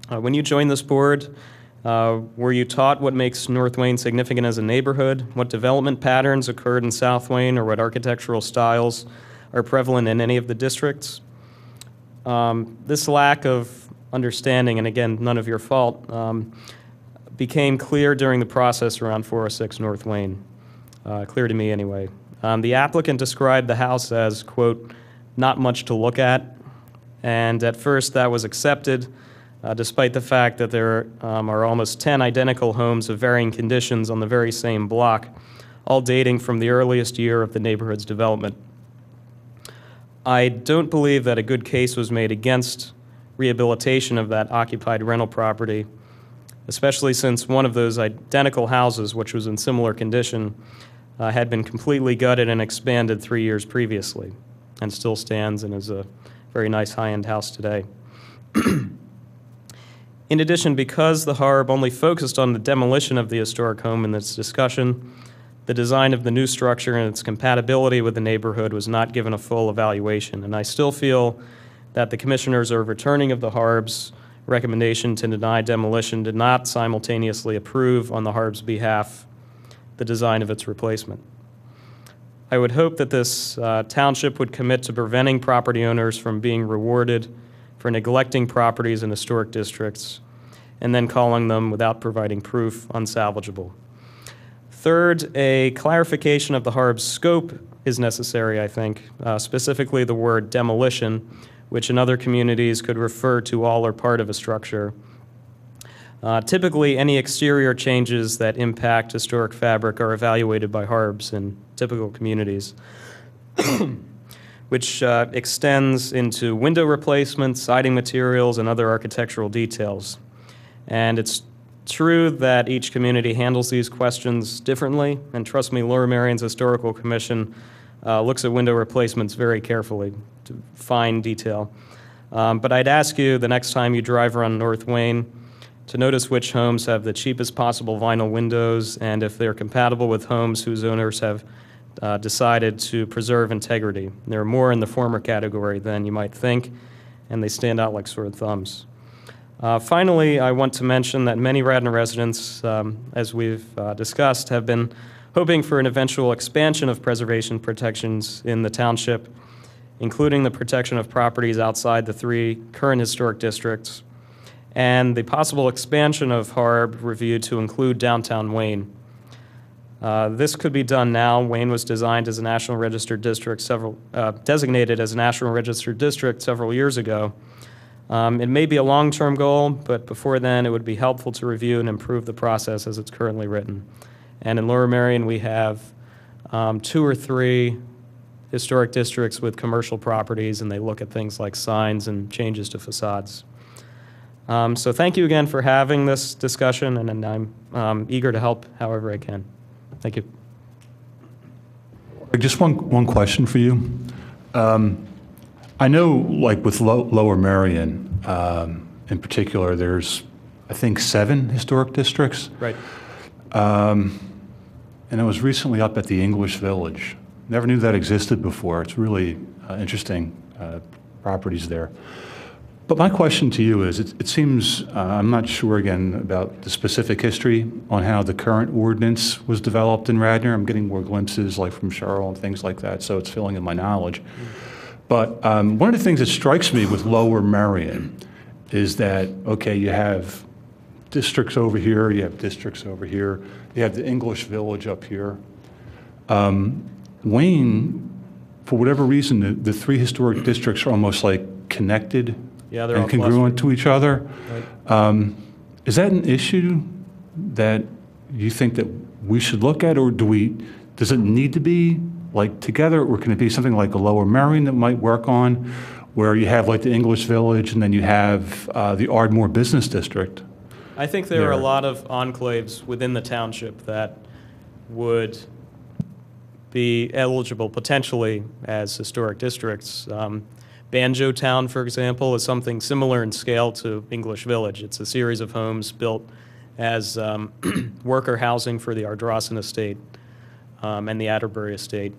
When you joined this board, were you taught what makes North Wayne significant as a neighborhood, what development patterns occurred in South Wayne, or what architectural styles are prevalent in any of the districts? This lack of understanding, and again, none of your fault, became clear during the process around 406 North Wayne, clear to me anyway. The applicant described the house as, quote, not much to look at, and at first that was accepted, despite the fact that there are almost 10 identical homes of varying conditions on the very same block, all dating from the earliest year of the neighborhood's development. I don't believe that a good case was made against rehabilitation of that occupied rental property, especially since one of those identical houses, which was in similar condition, had been completely gutted and expanded 3 years previously, and still stands and is a very nice high-end house today. In addition, because the HARB only focused on the demolition of the historic home in this discussion, the design of the new structure and its compatibility with the neighborhood was not given a full evaluation. And I still feel that the commissioners overturning of the HARB's recommendation to deny demolition did not simultaneously approve on the HARB's behalf the design of its replacement. I would hope that this township would commit to preventing property owners from being rewarded for neglecting properties in historic districts and then calling them, without providing proof, unsalvageable. Third, a clarification of the HARB's scope is necessary, I think, specifically the word demolition, which in other communities could refer to all or part of a structure. Typically, any exterior changes that impact historic fabric are evaluated by HARBs in typical communities, which extends into window replacements, siding materials, and other architectural details. And it's true that each community handles these questions differently, and trust me, Lower Merion's Historical Commission looks at window replacements very carefully to fine detail. But I'd ask you the next time you drive around North Wayne to notice which homes have the cheapest possible vinyl windows and if they're compatible with homes whose owners have decided to preserve integrity. There are more in the former category than you might think, and they stand out like sore thumbs. Finally, I want to mention that many Radnor residents, as we've discussed, have been hoping for an eventual expansion of preservation protections in the township, including the protection of properties outside the 3 current historic districts, and the possible expansion of HARB review to include downtown Wayne. This could be done now. Wayne was designed as a National Registered District designated as a National Registered District several years ago. It may be a long-term goal, but before then, it would be helpful to review and improve the process as it's currently written. And in Lower Merion, we have 2 or 3 historic districts with commercial properties, and they look at things like signs and changes to facades. So thank you again for having this discussion, and I'm eager to help however I can. Thank you. Just one question for you. I know, like with Lower Merion in particular, there's, I think, 7 historic districts. Right. And I was recently up at the English Village. Never knew that existed before. It's really interesting properties there. But my question to you is, it seems, I'm not sure again about the specific history on how the current ordinance was developed in Radnor. I'm getting more glimpses like from Cheryl and things like that, so it's filling in my knowledge. But one of the things that strikes me with Lower Merion is that, okay, you have districts over here, you have districts over here, you have the English Village up here. Wayne, for whatever reason, the 3 historic districts are almost like connected and congruent to each other. Right. Is that an issue that you think that we should look at, or does it need to be like together, or can it be something like a Lower Merion that might work on, where you have like the English Village and then you have the Ardmore Business District? I think there are a lot of enclaves within the township that would be eligible potentially as historic districts. Banjo Town, for example, is something similar in scale to English Village. It's a series of homes built as worker housing for the Ardrossan estate and the Atterbury estate.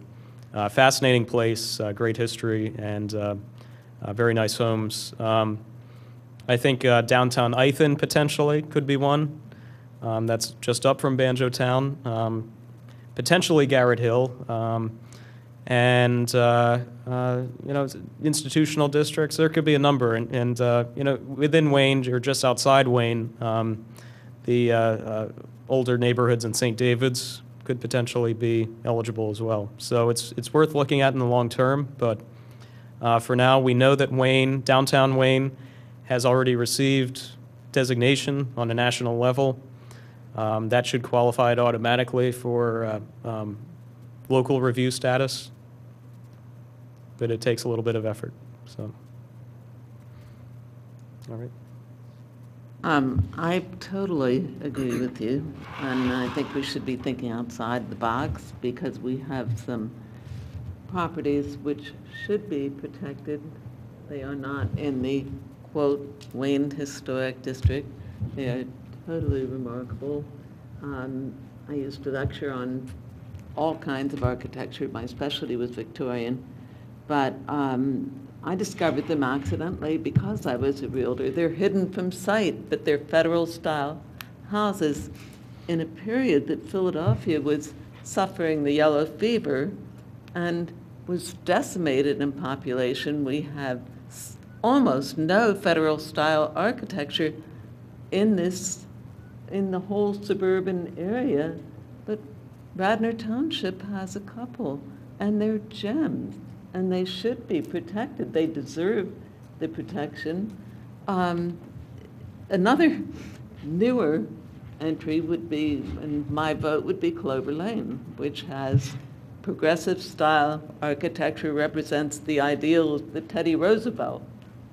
Fascinating place, great history, and very nice homes. I think downtown Ithan potentially could be one. That's just up from Banjo Town. Potentially Garrett Hill. And institutional districts, there could be a number. And within Wayne or just outside Wayne, the older neighborhoods in St. David's could potentially be eligible as well. So it's worth looking at in the long term, but for now, we know that Wayne, downtown Wayne, has already received designation on a national level. That should qualify it automatically for local review status, but it takes a little bit of effort. So, all right. I totally agree with you, and I think we should be thinking outside the box, because we have some properties which should be protected. They are not in the quote, Wayne Historic District. They are totally remarkable. I used to lecture on all kinds of architecture. My specialty was Victorian. But I discovered them accidentally because I was a realtor. They're hidden from sight, but they're federal-style houses in a period that Philadelphia was suffering the yellow fever and was decimated in population. We have almost no federal-style architecture in the whole suburban area, but Radnor Township has a couple, and they're gems, and they should be protected. They deserve the protection. Another newer entry would be, and my vote would be Clover Lane, which has progressive style architecture, represents the ideals that Teddy Roosevelt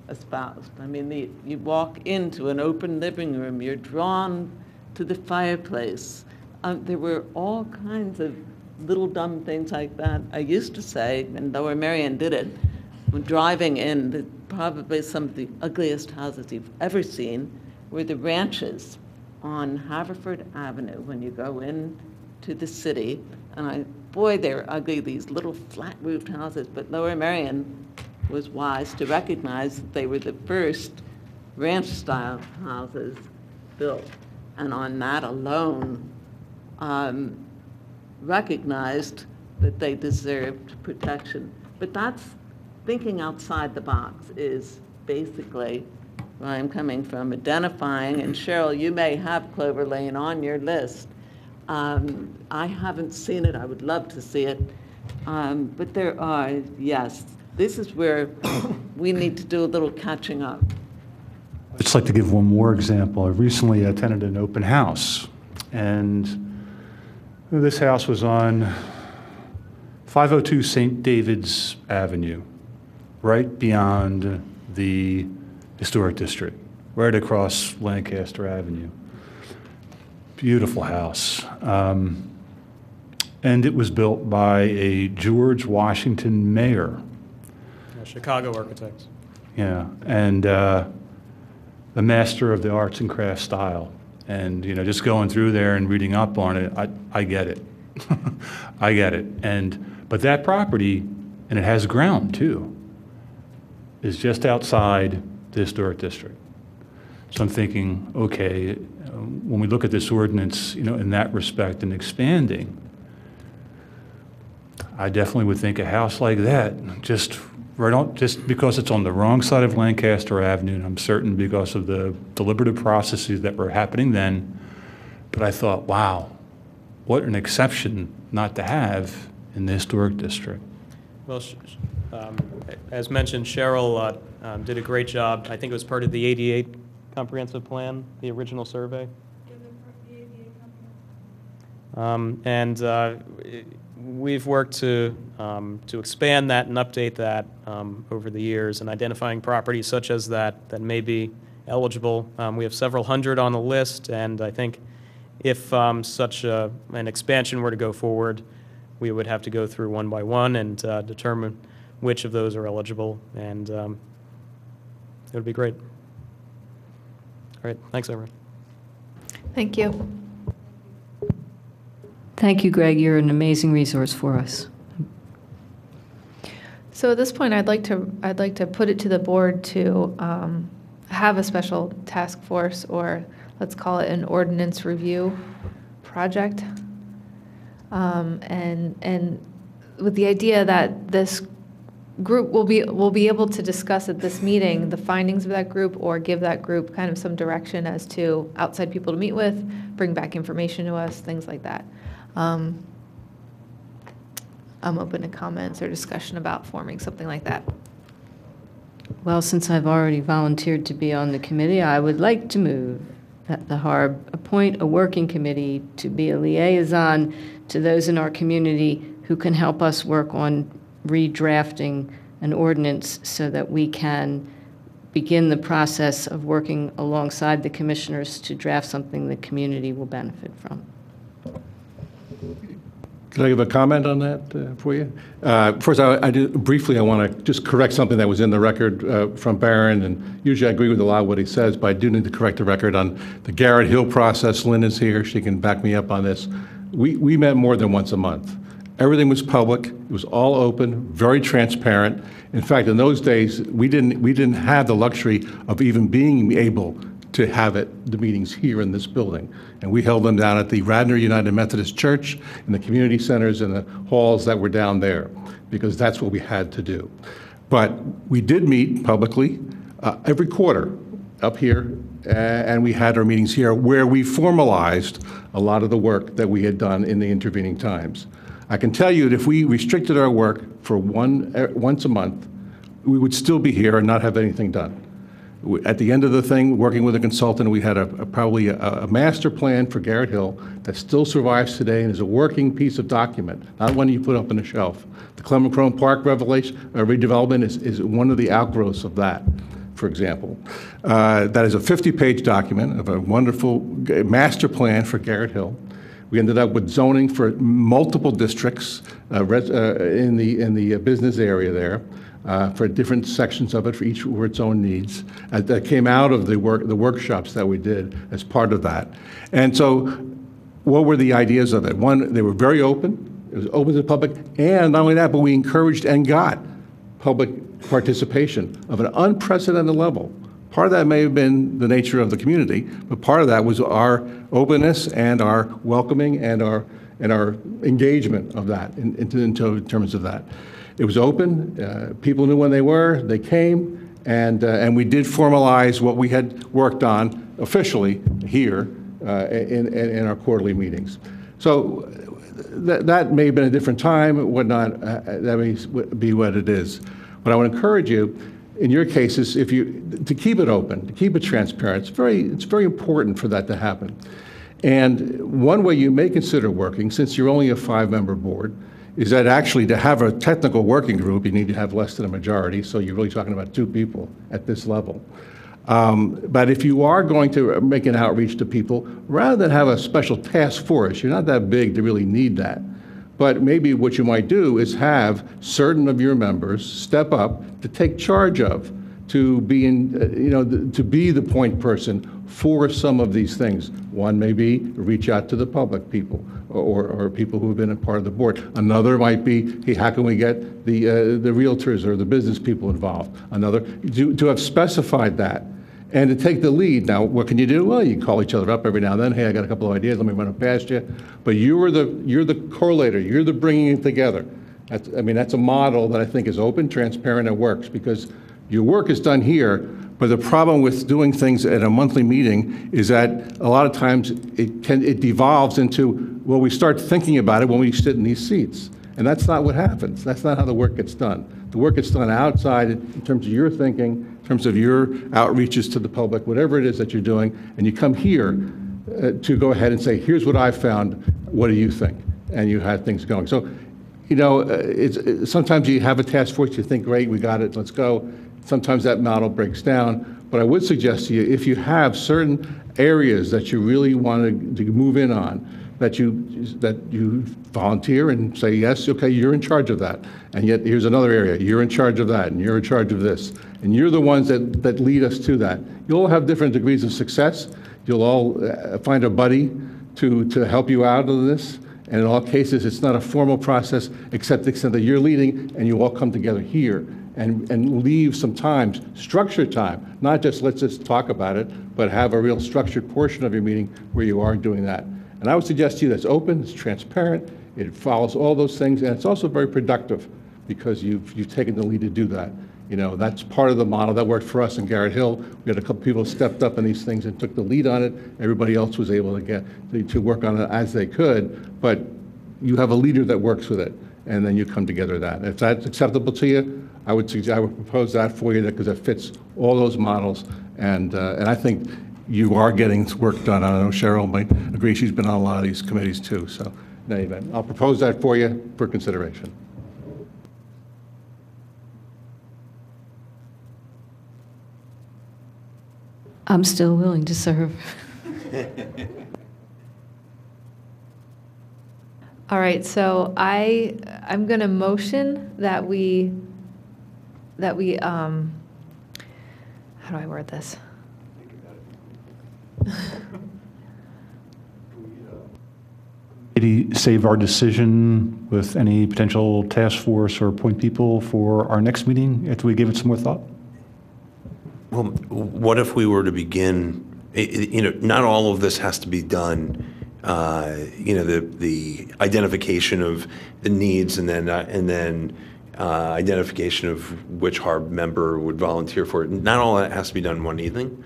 espoused. I mean, you walk into an open living room, you're drawn to the fireplace. There were all kinds of little dumb things like that. I used to say, and Lower Merion did it, when driving in, probably some of the ugliest houses you've ever seen were the ranches on Haverford Avenue when you go in to the city. And boy, they were ugly, these little flat-roofed houses, but Lower Merion was wise to recognize that they were the first ranch-style houses built. And on that alone, recognized that they deserved protection. But that's thinking outside the box is basically where I'm coming from, identifying, and Cheryl, you may have Clover Lane on your list. I haven't seen it, I would love to see it. But there are, yes, this is where we need to do a little catching up. I'd just like to give one more example. I recently attended an open house, and this house was on 502 St. David's Avenue, right beyond the Historic District, right across Lancaster Avenue. Beautiful house. And it was built by a George Washington mayor. Chicago architects. Yeah, and the master of the arts and crafts style. And, you know, just going through there and reading up on it, I get it. I get it. But that property, and it has ground too, is just outside the Historic District. So I'm thinking, okay, when we look at this ordinance, you know, in that respect and expanding, I definitely would think a house like that, just because it's on the wrong side of Lancaster Avenue, and I'm certain because of the deliberative processes that were happening then, but I thought, wow, what an exception not to have in the Historic District. Well, as mentioned, Cheryl did a great job. I think it was part of the 88 comprehensive plan, the original survey. We've worked to expand that and update that over the years, and identifying properties such as that may be eligible. We have several hundred on the list, and I think if such an expansion were to go forward, we would have to go through one by one and determine which of those are eligible, and it would be great. All right, thanks, everyone. Thank you. Thank you, Greg. You're an amazing resource for us. So at this point, I'd like to put it to the board to have a special task force, or let's call it an ordinance review project, and with the idea that this group will be able to discuss at this meeting the findings of that group, or give that group kind of some direction as to outside people to meet with, bring back information to us, things like that. I'm open to comments or discussion about forming something like that. Well, since I've already volunteered to be on the committee, I would like to move that the HARB appoint a working committee to be a liaison to those in our community who can help us work on redrafting an ordinance so that we can begin the process of working alongside the commissioners to draft something the community will benefit from. Could I give a comment on that for you? First, briefly, I want to just correct something that was in the record from Barron, and usually I agree with a lot of what he says, but I do need to correct the record on the Garrett Hill process. Lynn is here. She can back me up on this. We met more than once a month. Everything was public. It was all open, very transparent. In fact, in those days, we didn't have the luxury of even being able to have the meetings here in this building. And we held them down at the Radnor United Methodist Church, in the community centers and the halls that were down there, because that's what we had to do. But we did meet publicly every quarter up here, and we had our meetings here where we formalized a lot of the work that we had done in the intervening times. I can tell you that if we restricted our work for once a month, we would still be here and not have anything done. At the end of the thing, working with a consultant, we had probably a master plan for Garrett Hill that still survives today and is a working piece of document, not one you put up on a shelf. The Clement Crone Park redevelopment is one of the outgrowths of that, for example. That is a 50-page document of a wonderful master plan for Garrett Hill. We ended up with zoning for multiple districts in the business area there. For different sections of it, for each for its own needs. That came out of the workshops that we did as part of that. And so what were the ideas of it? One, they were very open. It was open to the public. And not only that, but we encouraged and got public participation of an unprecedented level. Part of that may have been the nature of the community, but part of that was our openness and our welcoming and our engagement of that in terms of that. It was open. People knew when they were. They came, and we did formalize what we had worked on officially here in our quarterly meetings. So that may have been a different time, whatnot. That may be what it is. But I would encourage you, in your cases, to keep it open, to keep it transparent. It's very important for that to happen. And one way you may consider working, since you're only a 5-member board, is that actually to have a technical working group, you need to have less than a majority, so you're really talking about 2 people at this level. But if you are going to make an outreach to people, rather than have a special task force, you're not that big to really need that. But maybe what you might do is have certain of your members step up to take charge of, to be to be the point person for some of these things. One may be reach out to the public people or people who have been a part of the board. Another might be, hey, how can we get the realtors or the business people involved? Another, to have specified that and to take the lead. Now, what can you do? Well, you call each other up every now and then. Hey, I got a couple of ideas. Let me run it past you. But you're the correlator. You're the bringing it together. That's a model that I think is open, transparent, and works, because your work is done here, but the problem with doing things at a monthly meeting is that a lot of times it devolves into, well, we start thinking about it when we sit in these seats. And that's not what happens. That's not how the work gets done. The work gets done outside in terms of your thinking, in terms of your outreaches to the public, whatever it is that you're doing, and you come here to go ahead and say, here's what I found, what do you think? And you have things going. So, sometimes you have a task force, you think, great, we got it, let's go. Sometimes that model breaks down, but I would suggest to you, if you have certain areas that you really want to move in on, that you volunteer and say, yes, okay, you're in charge of that. And yet here's another area, you're in charge of that, and you're in charge of this. And you're the ones that lead us to that. You'll all have different degrees of success. You'll all find a buddy to help you out of this. And in all cases, it's not a formal process, except to the extent that you're leading and you all come together here and leave some time, structured time, not just let's just talk about it, but have a real structured portion of your meeting where you are doing that. And I would suggest to you that's open, it's transparent, it follows all those things, and it's also very productive because you've taken the lead to do that. That's part of the model that worked for us in Garrett Hill. We had a couple people stepped up in these things and took the lead on it. Everybody else was able to work on it as they could, but you have a leader that works with it, and then you come together that. If that's acceptable to you, I would propose that for you because it fits all those models, and I think you are getting work done. I know Cheryl might agree. She's been on a lot of these committees too. So, in any event, I'll propose that for you for consideration. I'm still willing to serve. All right, so I'm going to motion that we, how do I word this? Maybe save our decision with any potential task force or point people for our next meeting after we give it some more thought? Well, what if we were to begin, not all of this has to be done, the identification of the needs and then identification of which HARB member would volunteer for it. Not all that has to be done in one evening.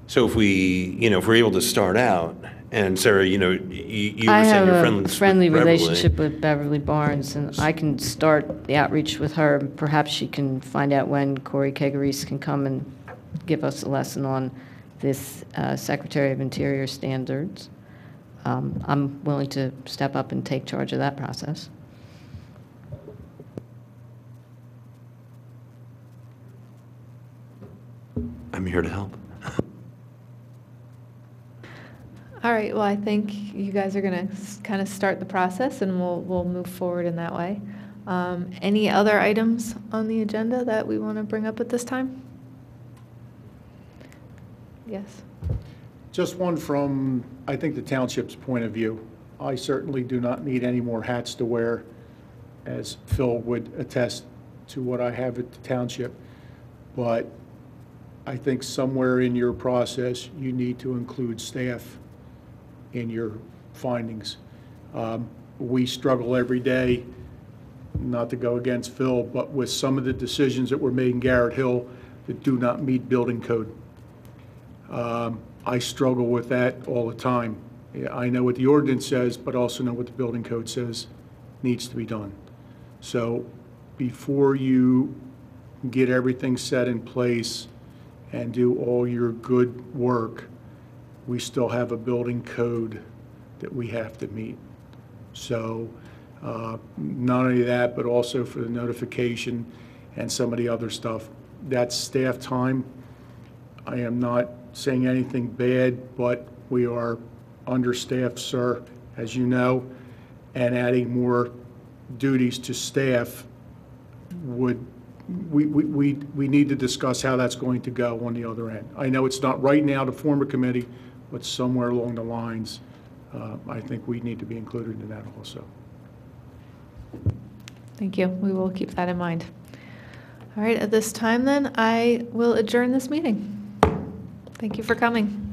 So if if we're able to start out, and Sarah, you were saying you're I have friendly a friendly with Beverly. relationship with Beverly Barnes, and I can start the outreach with her. Perhaps she can find out when Corey Kegarise can come and give us a lesson on this Secretary of Interior standards. I'm willing to step up and take charge of that process. I'm here to help. All right, well, I think you guys are going to kind of start the process, and we'll move forward in that way. Any other items on the agenda that we want to bring up at this time? Yes. Just one from, I think, the township's point of view. I certainly do not need any more hats to wear, as Phil would attest to what I have at the township. But I think somewhere in your process, you need to include staff in your findings. We struggle every day, not to go against Phil, but with some of the decisions that were made in Garrett Hill that do not meet building code. I struggle with that all the time. I know what the ordinance says, but also know what the building code says needs to be done. So before you get everything set in place and do all your good work, we still have a building code that we have to meet. So not only that, but also for the notification and some of the other stuff. That's staff time. I am not saying anything bad, but we are understaffed, sir, as you know, and adding more duties to staff we need to discuss how that's going to go on the other end. I know it's not right now to form a committee, but somewhere along the lines, I think we need to be included in that also. Thank you. We will keep that in mind. All right, at this time then, I will adjourn this meeting. Thank you for coming.